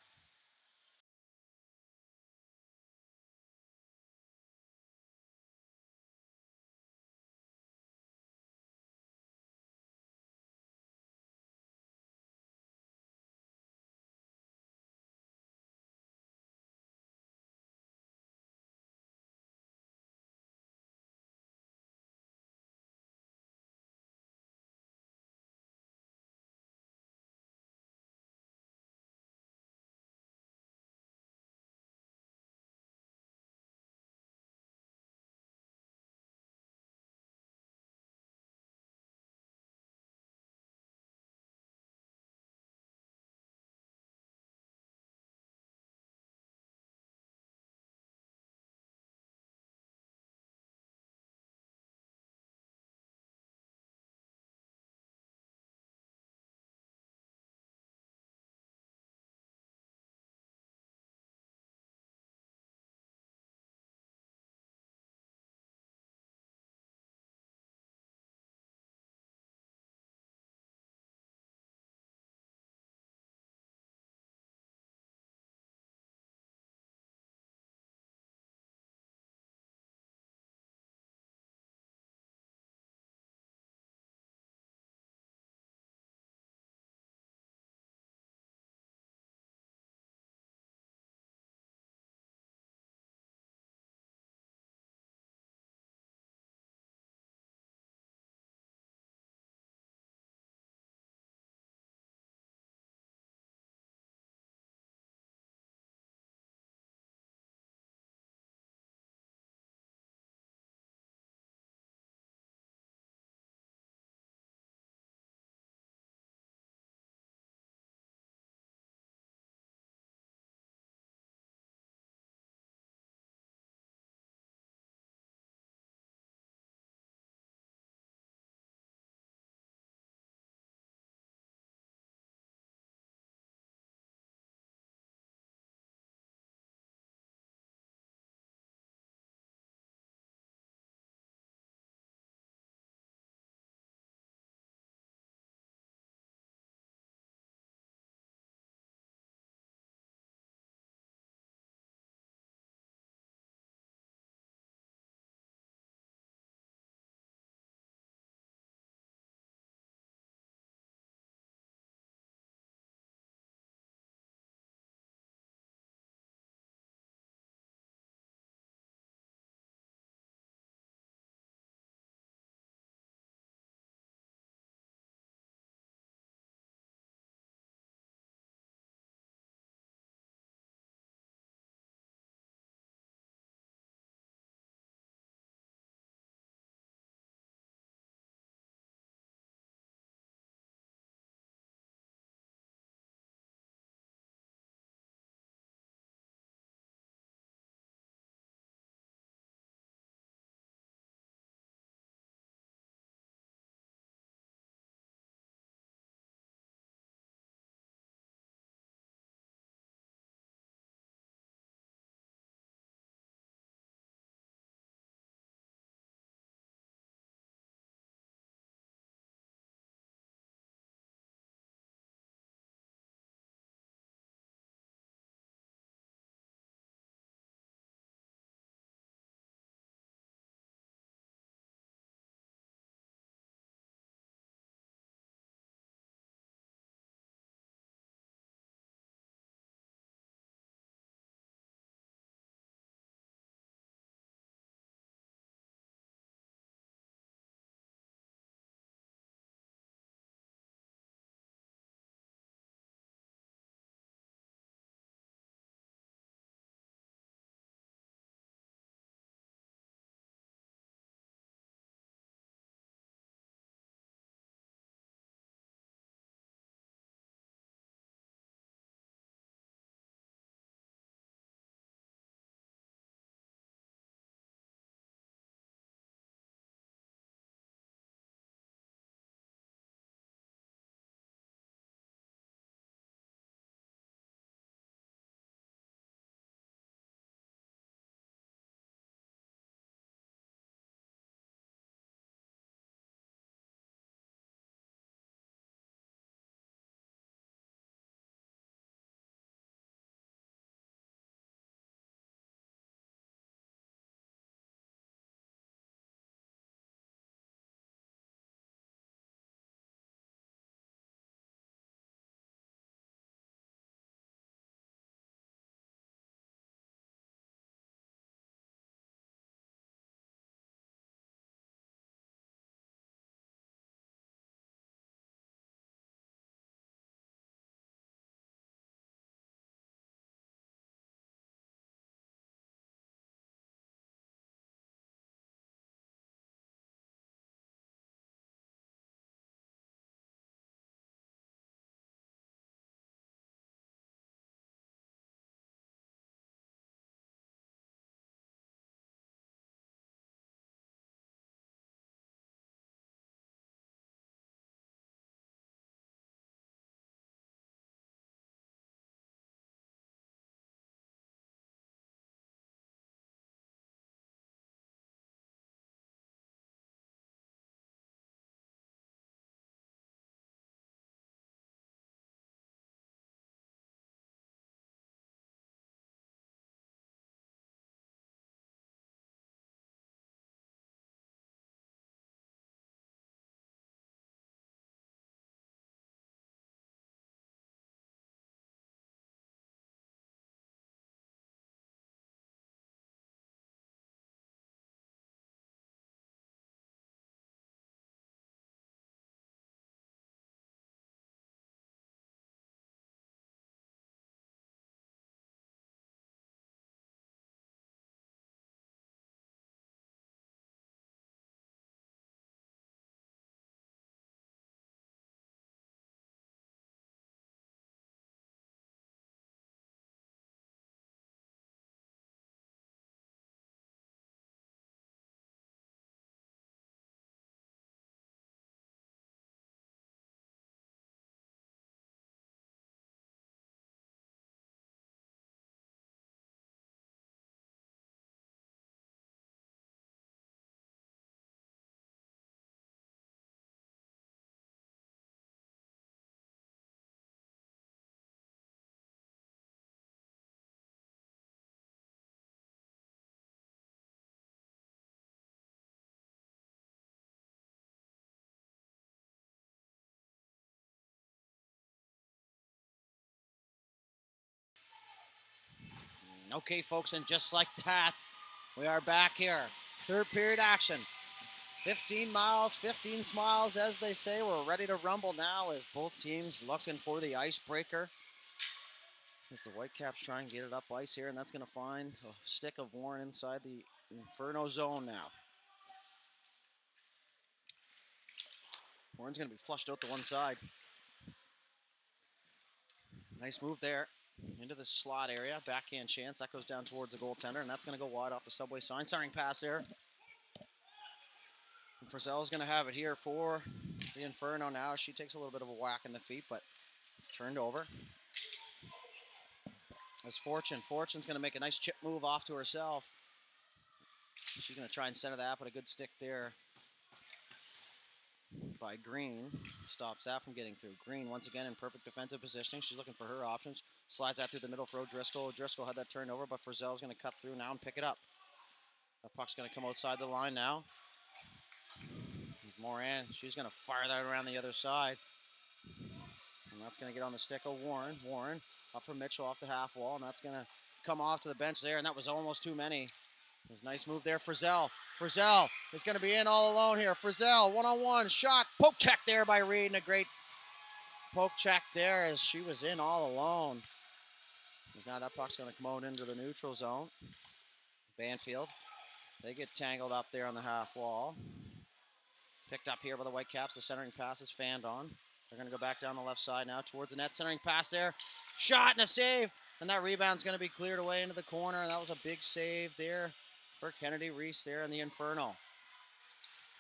Okay, folks, and just like that, we are back here. Third period action. 15 miles, 15 smiles, as they say. We're ready to rumble now as both teams looking for the icebreaker. As the Whitecaps try and get it up ice here, and that's going to find a stick of Warren inside the Inferno zone now. Warren's going to be flushed out to one side. Nice move there into the slot area. Backhand chance. That goes down towards the goaltender, and that's going to go wide off the subway sign. Starting pass there. And Frizzell's going to have it here for the Inferno now. She takes a little bit of a whack in the feet, but it's turned over. As Fortune's going to make a nice chip move off to herself. She's going to try and center that, but a good stick there by Green. Stops that from getting through. Green, once again, in perfect defensive positioning. She's looking for her options. Slides that through the middle for O'Driscoll. O'Driscoll had that turned over, but Frizzell's going to cut through now and pick it up. The puck's going to come outside the line now. Moran, she's going to fire that around the other side. And that's going to get on the stick of Warren. Warren up from Mitchell off the half wall, and that's going to come off to the bench there, and that was almost too many. There's a nice move there. Frizzell is going to be in all alone here. Frizzell, one-on-one, shot, poke check there by Reed, and a great poke check there as she was in all alone. Now that puck's going to come out into the neutral zone. Banfield, they get tangled up there on the half wall. Picked up here by the Whitecaps. The centering pass is fanned on. They're going to go back down the left side now towards the net. Centering pass there. Shot and a save. And that rebound's going to be cleared away into the corner. And that was a big save there for Kennedy Reese there in the Inferno.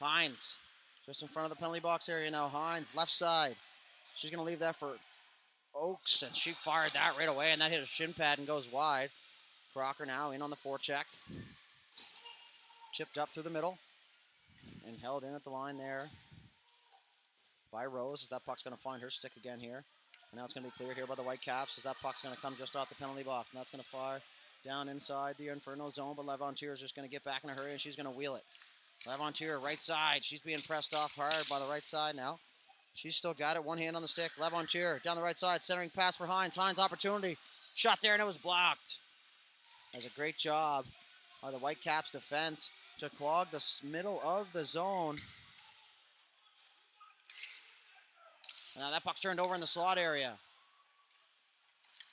Hines just in front of the penalty box area now. Hines, left side. She's going to leave that for Oakes. And she fired that right away. And that hit a shin pad and goes wide. Crocker now in on the forecheck. Chipped up through the middle. And held in at the line there by Rose as that puck's going to find her stick again here. And now it's going to be cleared here by the Whitecaps as that puck's going to come just off the penalty box. And that's going to fire down inside the Inferno zone, but Levantier is just going to get back in a hurry and she's going to wheel it. Levantier, right side. She's being pressed off hard by the right side now. She's still got it. One hand on the stick. Levantier down the right side. Centering pass for Hines. Hines opportunity. Shot there and it was blocked. That's a great job by the Whitecaps defense to clog the middle of the zone. Now that puck's turned over in the slot area.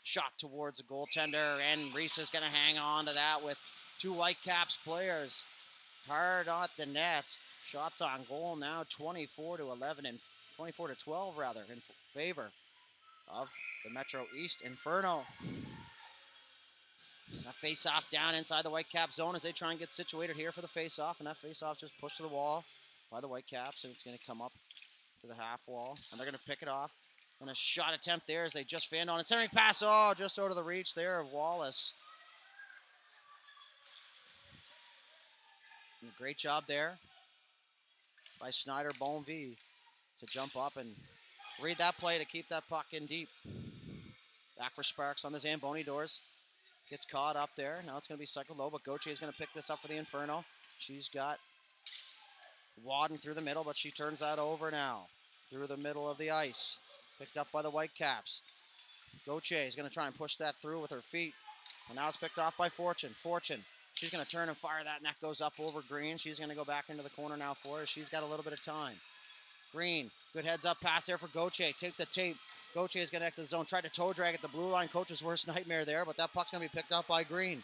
Shot towards the goaltender, and Reese is going to hang on to that with two Whitecaps players hard at the net. Shots on goal now, 24-11 and 24-12 rather, in favor of the Metro East Inferno. That face-off down inside the Whitecap zone as they try and get situated here for the face-off, and that face-off just pushed to the wall by the Whitecaps, and it's going to come up to the half wall, and they're going to pick it off. And a shot attempt there as they just fanned on it. Centering pass, just out of the reach there of Wallace. And a great job there by Schneider Bonvie to jump up and read that play to keep that puck in deep. Back for Sparks on the Zamboni doors. Gets caught up there. Now it's going to be cycled low, but Gauthier is going to pick this up for the Inferno. She's got Wadden through the middle, but she turns that over now. Through the middle of the ice. Picked up by the Whitecaps. Gauthier is going to try and push that through with her feet. And now it's picked off by Fortune. She's going to turn and fire that, and that goes up over Green. She's going to go back into the corner now for her. She's got a little bit of time. Green, good heads-up pass there for Gauthier. Take the tape. Gauthier is going to exit the zone. Tried to toe drag at the blue line. Coach's worst nightmare there, but that puck's going to be picked up by Green.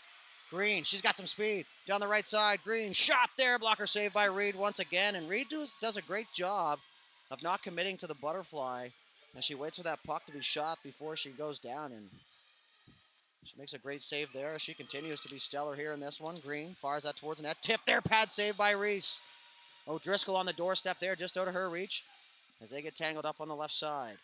She's got some speed. Down the right side, Green, shot there. Blocker saved by Reed once again. And Reed does a great job of not committing to the butterfly. And she waits for that puck to be shot before she goes down. And she makes a great save there. She continues to be stellar here in this one. Green fires that towards the net. Tip there, pad save by Reese. O'Driscoll on the doorstep there, just out of her reach. As they get tangled up on the left side.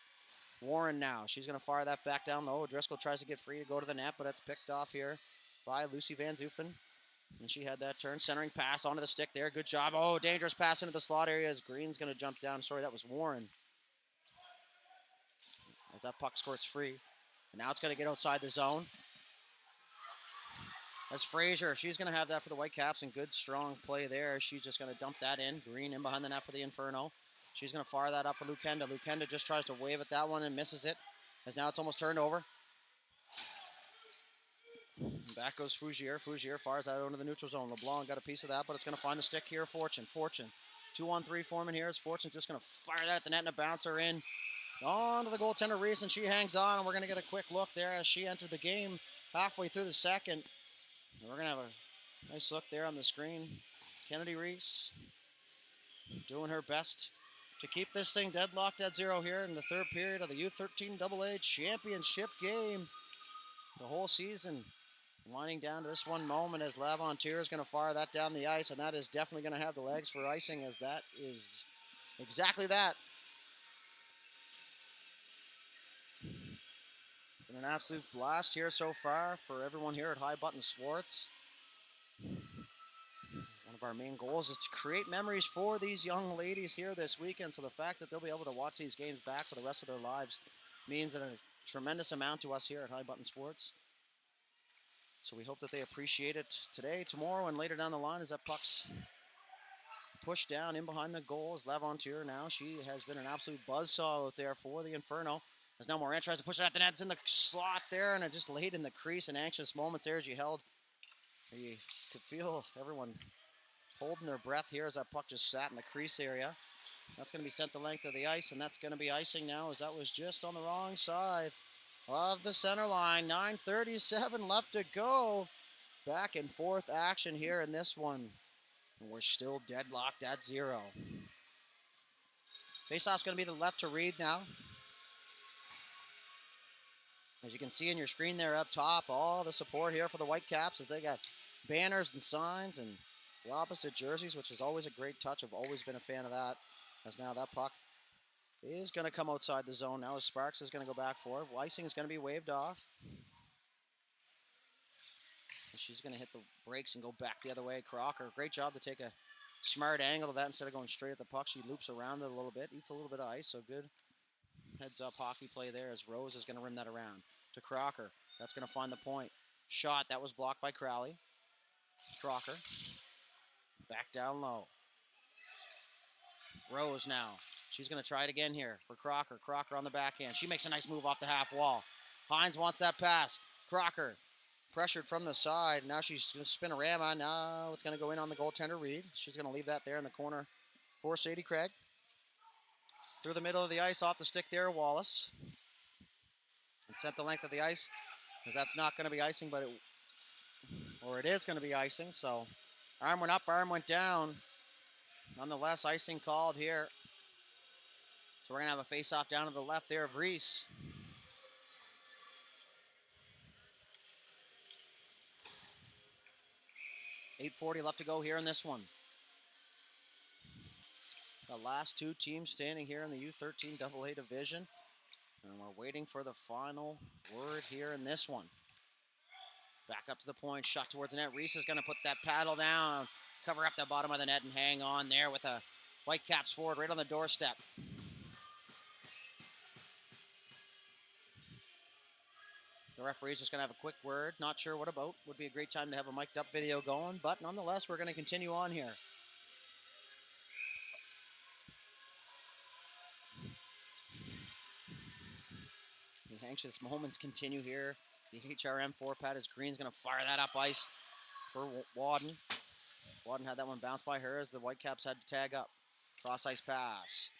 Warren now. She's going to fire that back down low. O'Driscoll tries to get free to go to the net, but it's picked off here by Lucy Van Zoofen. And she had that turn. Centering pass onto the stick there. Good job. Dangerous pass into the slot area as Green's going to jump down. Sorry, that was Warren. As that puck squirts free. And now it's going to get outside the zone. As Frazier, she's going to have that for the Whitecaps, and good, strong play there. She's just going to dump that in. Green in behind the net for the Inferno. She's going to fire that up for Lukenda. Lukenda just tries to wave at that one and misses it, as now it's almost turned over. Back goes Fougier. Fougier fires out into the neutral zone. LeBlanc got a piece of that, but it's going to find the stick here. Fortune. 2-on-3 forming here. As Fortune's just going to fire that at the net and a bouncer in. On to the goaltender Reese, and she hangs on, and we're going to get a quick look there as she entered the game halfway through the second. And we're going to have a nice look there on the screen. Kennedy Reese doing her best to keep this thing deadlocked at 0 here in the third period of the U13AA championship game. The whole season winding down to this one moment as Lavantier is going to fire that down the ice, and that is definitely going to have the legs for icing, as that is exactly that. Been an absolute blast here so far for everyone here at High Button Sports. One of our main goals is to create memories for these young ladies here this weekend, so the fact that they'll be able to watch these games back for the rest of their lives means a tremendous amount to us here at High Button Sports. So we hope that they appreciate it today, tomorrow, and later down the line as that puck's pushed down in behind the goals. Lavantier now, she has been an absolute buzzsaw out there for the Inferno. As now Moran tries to push it at the net. It's in the slot there, and it just laid in the crease in anxious moments there as you could feel everyone holding their breath here as that puck just sat in the crease area. That's going to be sent the length of the ice, and that's going to be icing now, as that was just on the wrong side of the center line. 9:37 left to go. Back and forth action here in this one. And we're still deadlocked at 0. Faceoff's going to be the left to Reed now. As you can see in your screen there up top, all the support here for the Whitecaps as they got banners and signs and the opposite jerseys, which is always a great touch. I've always been a fan of that. As now that puck is going to come outside the zone now as Sparks is going to go back for it. Icing is going to be waved off. And she's going to hit the brakes and go back the other way. Crocker, great job to take a smart angle to that instead of going straight at the puck. She loops around it a little bit, eats a little bit of ice, so good heads up hockey play there as Rose is going to rim that around to Crocker. That's going to find the point. Shot, that was blocked by Crowley. Crocker, back down low. Rose now. She's going to try it again here for Crocker. Crocker on the backhand. She makes a nice move off the half wall. Hines wants that pass. Crocker pressured from the side. Now she's going to spin a ram on. Now it's going to go in on the goaltender Reed. She's going to leave that there in the corner for Sadie Craig. Through the middle of the ice, off the stick there, Wallace. And sent the length of the ice, because that's not going to be icing, but it is going to be icing. So arm went up, arm went down. Nonetheless, icing called here. So we're going to have a face-off down to the left there of Reese. .840 left to go here in this one. The last two teams standing here in the U13AA division. And we're waiting for the final word here in this one. Back up to the point, shot towards the net. Reese is going to put that paddle down, cover up the bottom of the net, and hang on there with a Whitecaps forward right on the doorstep. The referee's just going to have a quick word. Not sure what about. Would be a great time to have a mic'd up video going, but nonetheless, we're going to continue on here. The anxious moments continue here. The HRM 4-pad as Green's going to fire that up ice for Wadden. Wadden had that one bounced by her as the Whitecaps had to tag up. Cross ice pass.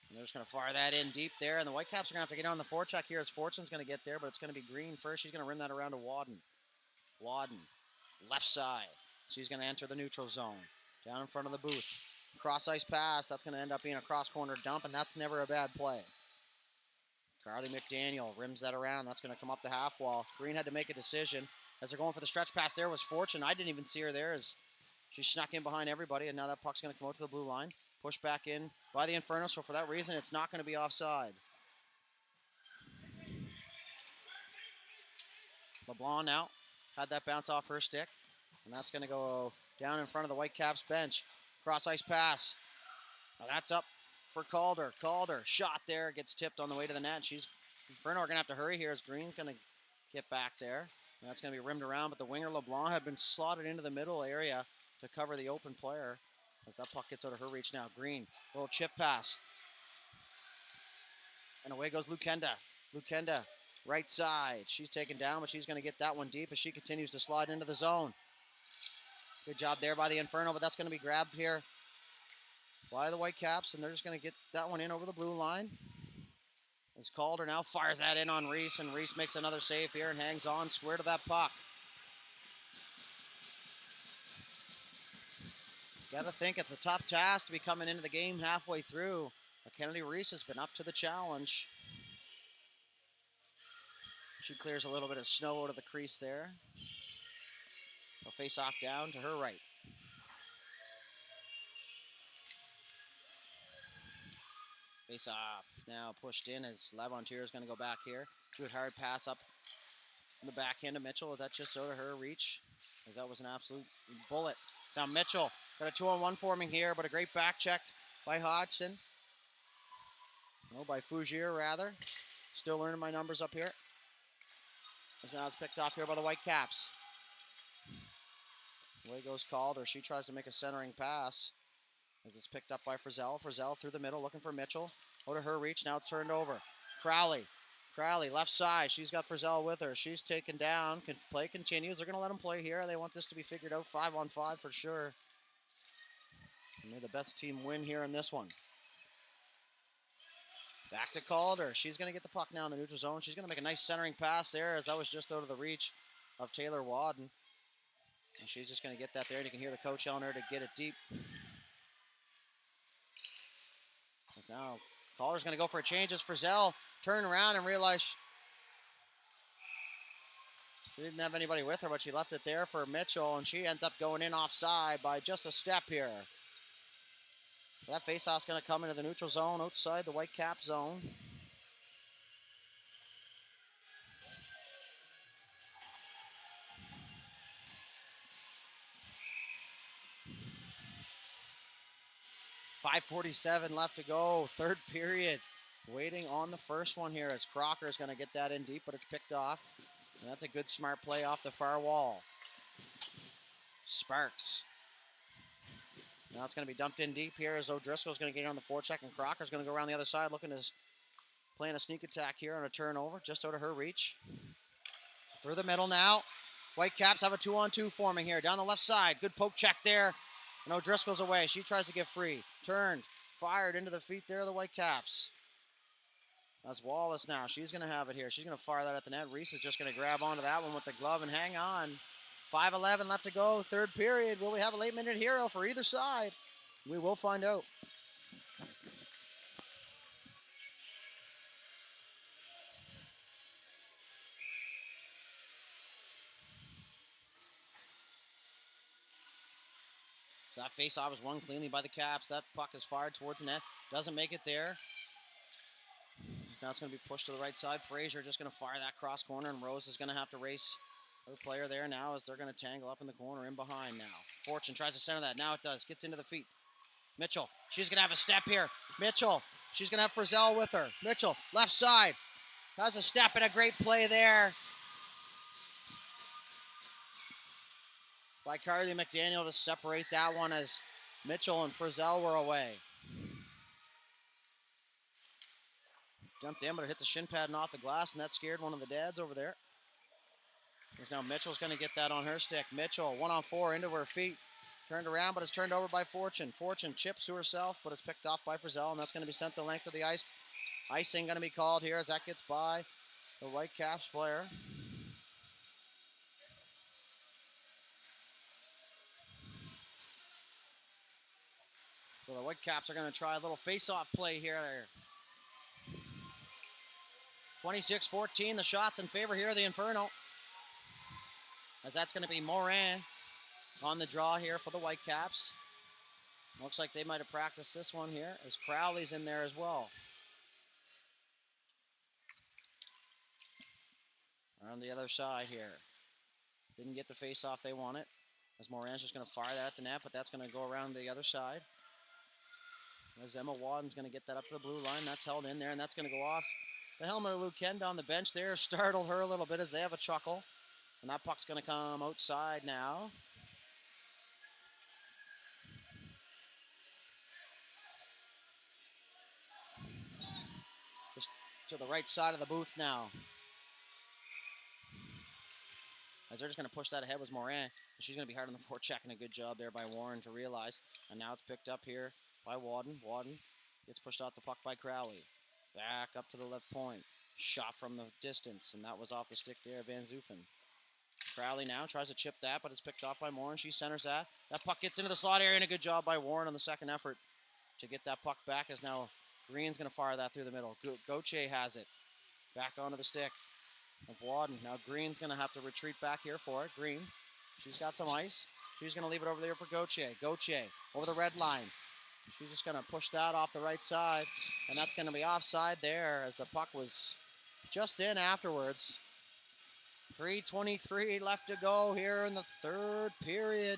And they're just going to fire that in deep there, and the Whitecaps are going to have to get on the forecheck here as Fortune's going to get there, but it's going to be Green first. She's going to rim that around to Wadden. Wadden, left side. She's going to enter the neutral zone. Down in front of the booth. Cross ice pass. That's going to end up being a cross corner dump, and that's never a bad play. Carly McDaniel rims that around. That's going to come up the half wall. Green had to make a decision. As they're going for the stretch pass there was Fortune. I didn't even see her there as she snuck in behind everybody, and now that puck's going to come out to the blue line. Pushed back in by the Inferno, so for that reason, it's not going to be offside. LeBlanc now had that bounce off her stick, and that's going to go down in front of the Whitecaps bench. Cross ice pass. Now that's up for Calder. Calder, shot there, gets tipped on the way to the net. Inferno are going to have to hurry here as Green's going to get back there. And that's going to be rimmed around, but the winger LeBlanc had been slotted into the middle area to cover the open player. As that puck gets out of her reach now. Green, little chip pass. And away goes Lukenda. Lukenda Right side. She's taken down, but she's going to get that one deep as she continues to slide into the zone. Good job there by the Inferno, but that's going to be grabbed here by the Whitecaps, and they're just going to get that one in over the blue line. As Calder now fires that in on Reese, and Reese makes another save here and hangs on square to that puck. Got to think it's a tough task to be coming into the game halfway through. But Kennedy Reese has been up to the challenge. She clears a little bit of snow out of the crease there. They'll face off down to her right. Face off now pushed in as Lavantier is going to go back here. Good hard pass up in the backhand of Mitchell. Is that just out of her reach? As that was an absolute bullet. Now Mitchell got a 2-on-1 forming here, but a great back check by Hodgson. No, by Fougier rather. Still learning my numbers up here. As now it's picked off here by the Whitecaps. Away goes Calder. She tries to make a centering pass. As it's picked up by Frizzell. Frizzell through the middle looking for Mitchell. Out of her reach. Now it's turned over. Crowley left side. She's got Frizzell with her. She's taken down. Play continues. They're going to let them play here. They want this to be figured out 5-on-5 for sure. And may the best team win here in this one. Back to Calder. She's going to get the puck now in the neutral zone. She's going to make a nice centering pass there as that was just out of the reach of Taylor Wadden. And she's just going to get that there. And you can hear the coach yelling her to get it deep. As now Calder's going to go for a change as Frizzell turned around and realized she didn't have anybody with her, but she left it there for Mitchell, and she ended up going in offside by just a step here. That faceoff's going to come into the neutral zone outside the Whitecap zone. .5:47 left to go, third period. Waiting on the first one here as Crocker is going to get that in deep, but it's picked off. And that's a good smart play off the far wall. Sparks. Now it's going to be dumped in deep here as O'Driscoll's going to get on the forecheck, and Crocker's going to go around the other side looking to playing a sneak attack here on a turnover, just out of her reach. Through the middle now. Whitecaps have a 2-on-2 forming here. Down the left side. Good poke check there. And O'Driscoll's away. She tries to get free. Turned. Fired into the feet there of the Whitecaps. That's Wallace now. She's going to have it here. She's going to fire that at the net. Reese is just going to grab onto that one with the glove and hang on. 5:11 left to go. Third period. Will we have a late-minute hero for either side? We will find out. So that face-off is won cleanly by the Caps. That puck is fired towards the net. Doesn't make it there. Now it's going to be pushed to the right side. Frazier just going to fire that cross corner, and Rose is going to have to race her player there now as they're going to tangle up in the corner in behind now. Fortune tries to center that. Now it does. Gets into the feet. Mitchell. She's going to have a step here. Mitchell. She's going to have Frizzell with her. Mitchell. Left side. Has a step and a great play there by Carly McDaniel to separate that one as Mitchell and Frizzell were away. Jumped in, but it hits the shin pad and off the glass, and that scared one of the dads over there. Because now Mitchell's going to get that on her stick. Mitchell, 1-on-4 into her feet. Turned around, but it's turned over by Fortune. Fortune chips to herself, but it's picked off by Frizzell, and that's going to be sent the length of the ice. Icing going to be called here as that gets by the Whitecaps player. So the Whitecaps are going to try a little face-off play here. 26-14, the shots in favor here of the Inferno. As that's going to be Morin on the draw here for the Whitecaps. Looks like they might have practiced this one here as Crowley's in there as well. On the other side here. Didn't get the face-off they wanted. As Morin's just going to fire that at the net, but that's going to go around the other side. As Emma Wadden's going to get that up to the blue line. That's held in there, and that's going to go off the helmet of Luke Kend on the bench there. Startled her a little bit as they have a chuckle. And that puck's going to come outside now. Just to the right side of the booth now. as they're just going to push that ahead with Morin. And she's going to be hard on the forecheck, and a good job there by Warren to realize. And now it's picked up here by Wadden. Wadden gets pushed off the puck by Crowley. Back up to the left point. Shot from the distance, and that was off the stick there of Van Zoofen. Crowley now tries to chip that, but it's picked off by Warren. She centers that. That puck gets into the slot area, and a good job by Warren on the second effort to get that puck back, as now Green's going to fire that through the middle. Gauthier has it. Back onto the stick of Wadden. Now Green's going to have to retreat back here for it. Green, she's got some ice. She's going to leave it over there for Gauthier. Gauthier over the red line. She's just going to push that off the right side, and that's going to be offside there as the puck was just in afterwards. 3:23 left to go here in the third period.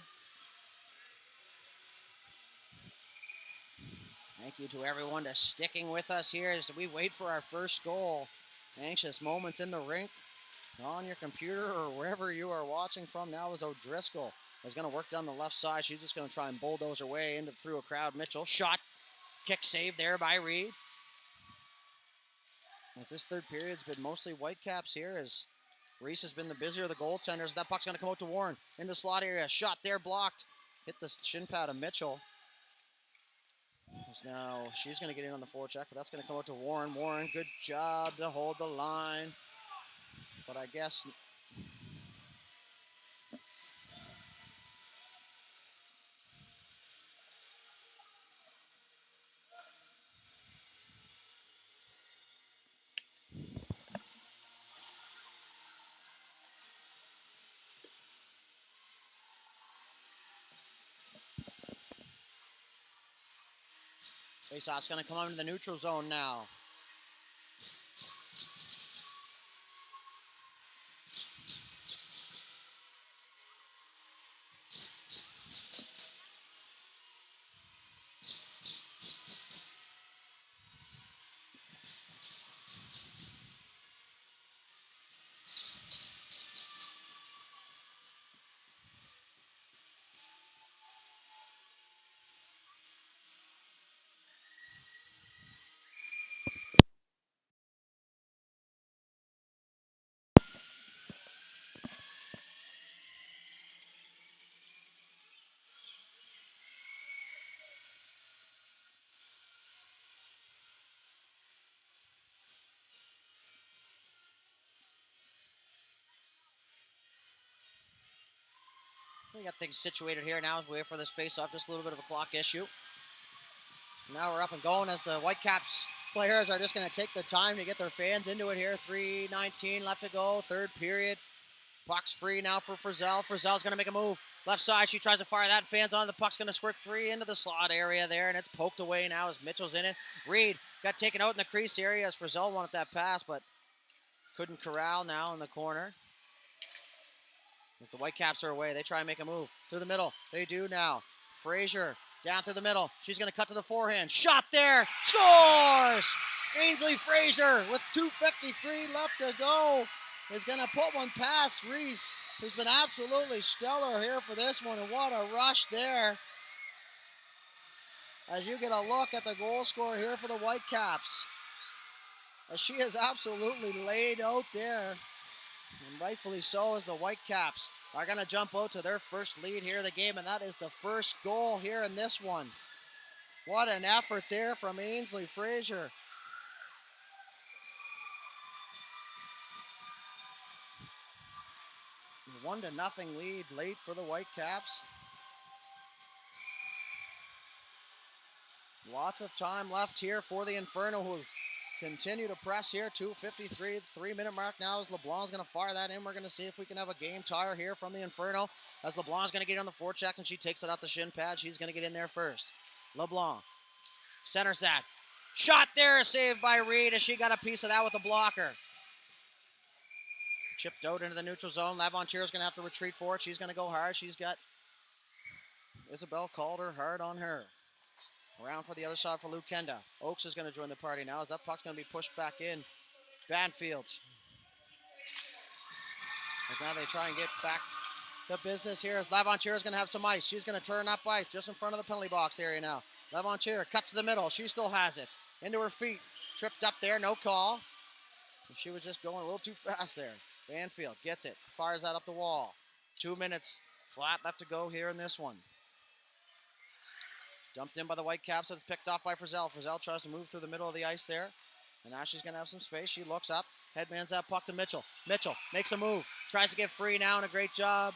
Thank you to everyone for sticking with us here as we wait for our first goal. Anxious moments in the rink, on your computer, or wherever you are watching from. Now is O'Driscoll is going to work down the left side. She's just going to try and bulldoze her way into through a crowd. Mitchell, shot, kick save there by Reed. As this third period's been mostly Whitecaps here, as Reese has been the busier of the goaltenders. That puck's going to come out to Warren in the slot area. Shot there, blocked. Hit the shin pad of Mitchell. As now she's going to get in on the forecheck, but that's going to come out to Warren. Warren, good job to hold the line. But I guess face-off's going to come into the neutral zone now. We got things situated here now as we wait for this face-off. Just a little bit of a clock issue. Now we're up and going as the Whitecaps players are just going to take the time to get their fans into it here. 3:19 left to go, third period. Puck's free now for Frizzell. Frizzell's going to make a move. Left side, she tries to fire that. Fans on. The puck's going to squirt three into the slot area there, and it's poked away now as Mitchell's in it. Reed got taken out in the crease area as Frizzell wanted that pass, but couldn't corral now in the corner. As the Whitecaps are away, they try and make a move through the middle. They do now. Frazier down through the middle. She's going to cut to the forehand. Shot there. Scores! Ainsley Frazier with 2:53 left to go is going to put one past Reese, who's been absolutely stellar here for this one. And what a rush there. As you get a look at the goal scorer here for the Whitecaps. As she is absolutely laid out there. And rightfully so, as the Whitecaps are going to jump out to their first lead here of the game, and that is the first goal here in this one. What an effort there from Ainsley Frazier. A 1-0 lead late for the Whitecaps. Lots of time left here for the Inferno, who continue to press here. 2:53, 3-minute mark now as LeBlanc's going to fire that in. We're going to see if we can have a game tire here from the Inferno as LeBlanc's going to get on the forecheck and she takes it out the shin pad. She's going to get in there first. LeBlanc centers that. Shot there, saved by Reed as she got a piece of that with the blocker. Chipped out into the neutral zone. Lavontire's going to have to retreat for it. She's going to go hard. She's got Isabel Calder hard on her. Around for the other side for Luke Kenda. Oakes is going to join the party now as that puck's going to be pushed back in. Banfield. But now they try and get back to business here as Lavontiere is going to have some ice. She's going to turn up ice just in front of the penalty box area now. Lavontiere cuts to the middle. She still has it. Into her feet. Tripped up there. No call. She was just going a little too fast there. Banfield gets it, fires that up the wall. 2 minutes flat left to go here in this one. Dumped in by the Whitecaps, so it's picked off by Frizzell. Frizzell tries to move through the middle of the ice there. And now she's going to have some space. She looks up, headbands that puck to Mitchell. Mitchell makes a move, tries to get free now, and a great job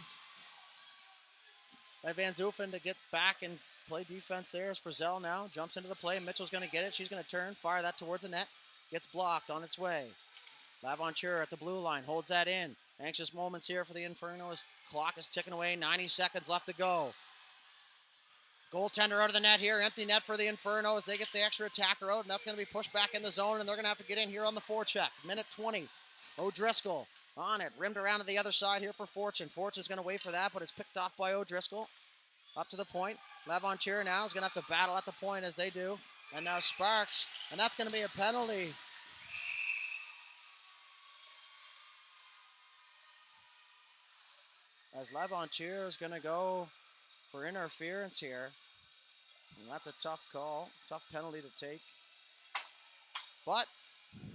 by Van Zoofen to get back and play defense there as Frizzell now jumps into the play. Mitchell's going to get it. She's going to turn, fire that towards the net. Gets blocked on its way. Laventure at the blue line holds that in. Anxious moments here for the Inferno as clock is ticking away. 90 seconds left to go. Goaltender out of the net here. Empty net for the Inferno as they get the extra attacker out, and that's going to be pushed back in the zone, and they're going to have to get in here on the forecheck. Minute 20. O'Driscoll on it. Rimmed around to the other side here for Fortune. Fortune's going to wait for that, but it's picked off by O'Driscoll. Up to the point. Laventure now is going to have to battle at the point as they do. And now Sparks, and that's going to be a penalty. As Laventure is going to go for interference here. And that's a tough call, tough penalty to take. But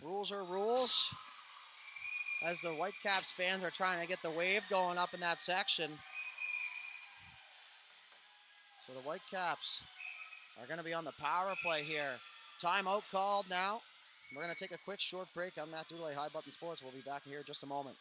rules are rules. As the Whitecaps fans are trying to get the wave going up in that section. So the Whitecaps are going to be on the power play here. Timeout called now. We're going to take a quick short break. I'm Matt Dooley, High Button Sports. We'll be back here in just a moment.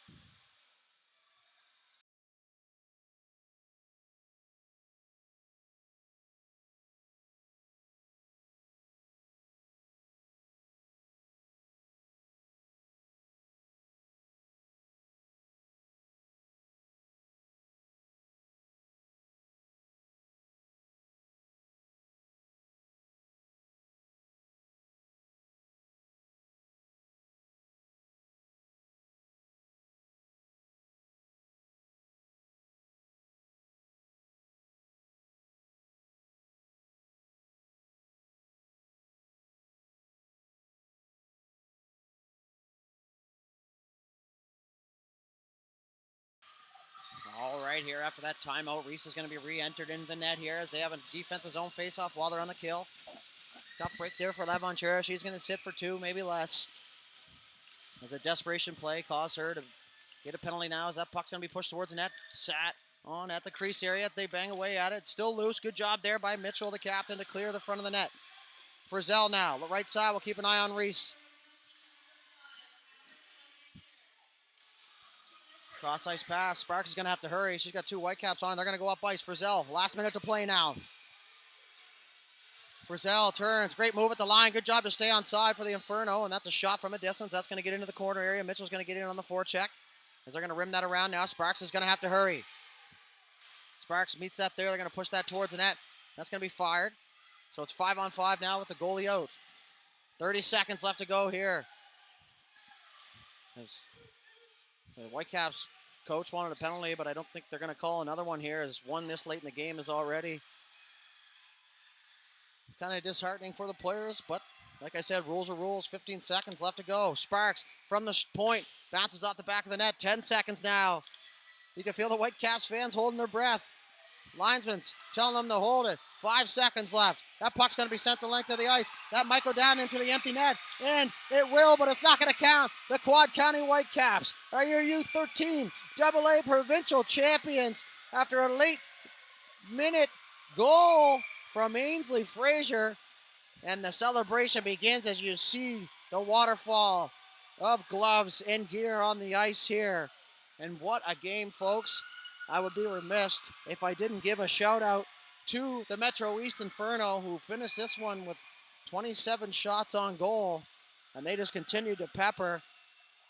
All right, here after that timeout, Reese is going to be re-entered into the net here as they have a defensive zone face-off while they're on the kill. Tough break there for Laventure. She's going to sit for 2, maybe less. As a desperation play caused her to get a penalty now as that puck's going to be pushed towards the net. Sat on at the crease area. They bang away at it. It's still loose. Good job there by Mitchell, the captain, to clear the front of the net. Frizzell now, the right side. We'll keep an eye on Reese. Cross ice pass. Sparks is going to have to hurry. She's got 2 Whitecaps on. They're going to go up ice. Frizzell, last minute to play now. Frizzell turns. Great move at the line. Good job to stay on side for the Inferno. And that's a shot from a distance. That's going to get into the corner area. Mitchell's going to get in on the forecheck. As they're going to rim that around now. Sparks is going to have to hurry. Sparks meets that there. They're going to push that towards the net. That's going to be fired. So it's 5-on-5 now with the goalie out. 30 seconds left to go here. As the Whitecaps coach wanted a penalty, but I don't think they're going to call another one here, as one this late in the game is already kind of disheartening for the players. But like I said, rules are rules. 15 seconds left to go. Sparks from the point bounces off the back of the net. 10 seconds now. You can feel the Whitecaps fans holding their breath. Linesman's telling them to hold it. 5 seconds left. That puck's going to be sent the length of the ice. That might go down into the empty net. And it will, but it's not going to count. The Quad County Whitecaps are your U13AA Provincial champions after a late minute goal from Ainsley Frazier. And the celebration begins as you see the waterfall of gloves and gear on the ice here. And what a game, folks. I would be remiss if I didn't give a shout out to the Metro East Inferno, who finished this one with 27 shots on goal, and they just continued to pepper.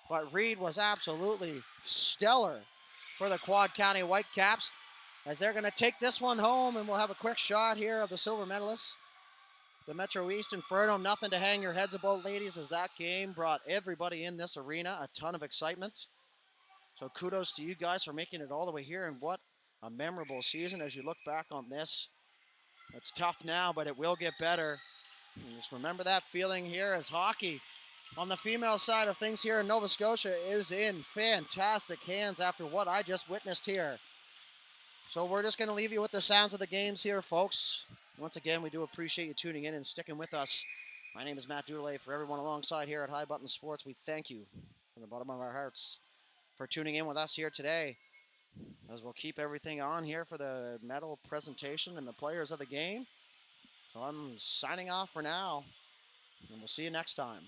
But Reed was absolutely stellar for the Quad County Whitecaps, as they're going to take this one home, and we'll have a quick shot here of the silver medalists. The Metro East Inferno, nothing to hang your heads about, ladies, as that game brought everybody in this arena a ton of excitement. So kudos to you guys for making it all the way here, and what a memorable season as you look back on this. It's tough now, but it will get better. And just remember that feeling here, as hockey on the female side of things here in Nova Scotia is in fantastic hands after what I just witnessed here. So we're just going to leave you with the sounds of the games here, folks. Once again, we do appreciate you tuning in and sticking with us. My name is Matt Dooley. For everyone alongside here at High Button Sports, we thank you from the bottom of our hearts. for tuning in with us here today, as we'll keep everything on here for the medal presentation and the players of the game. So I'm signing off for now, and we'll see you next time.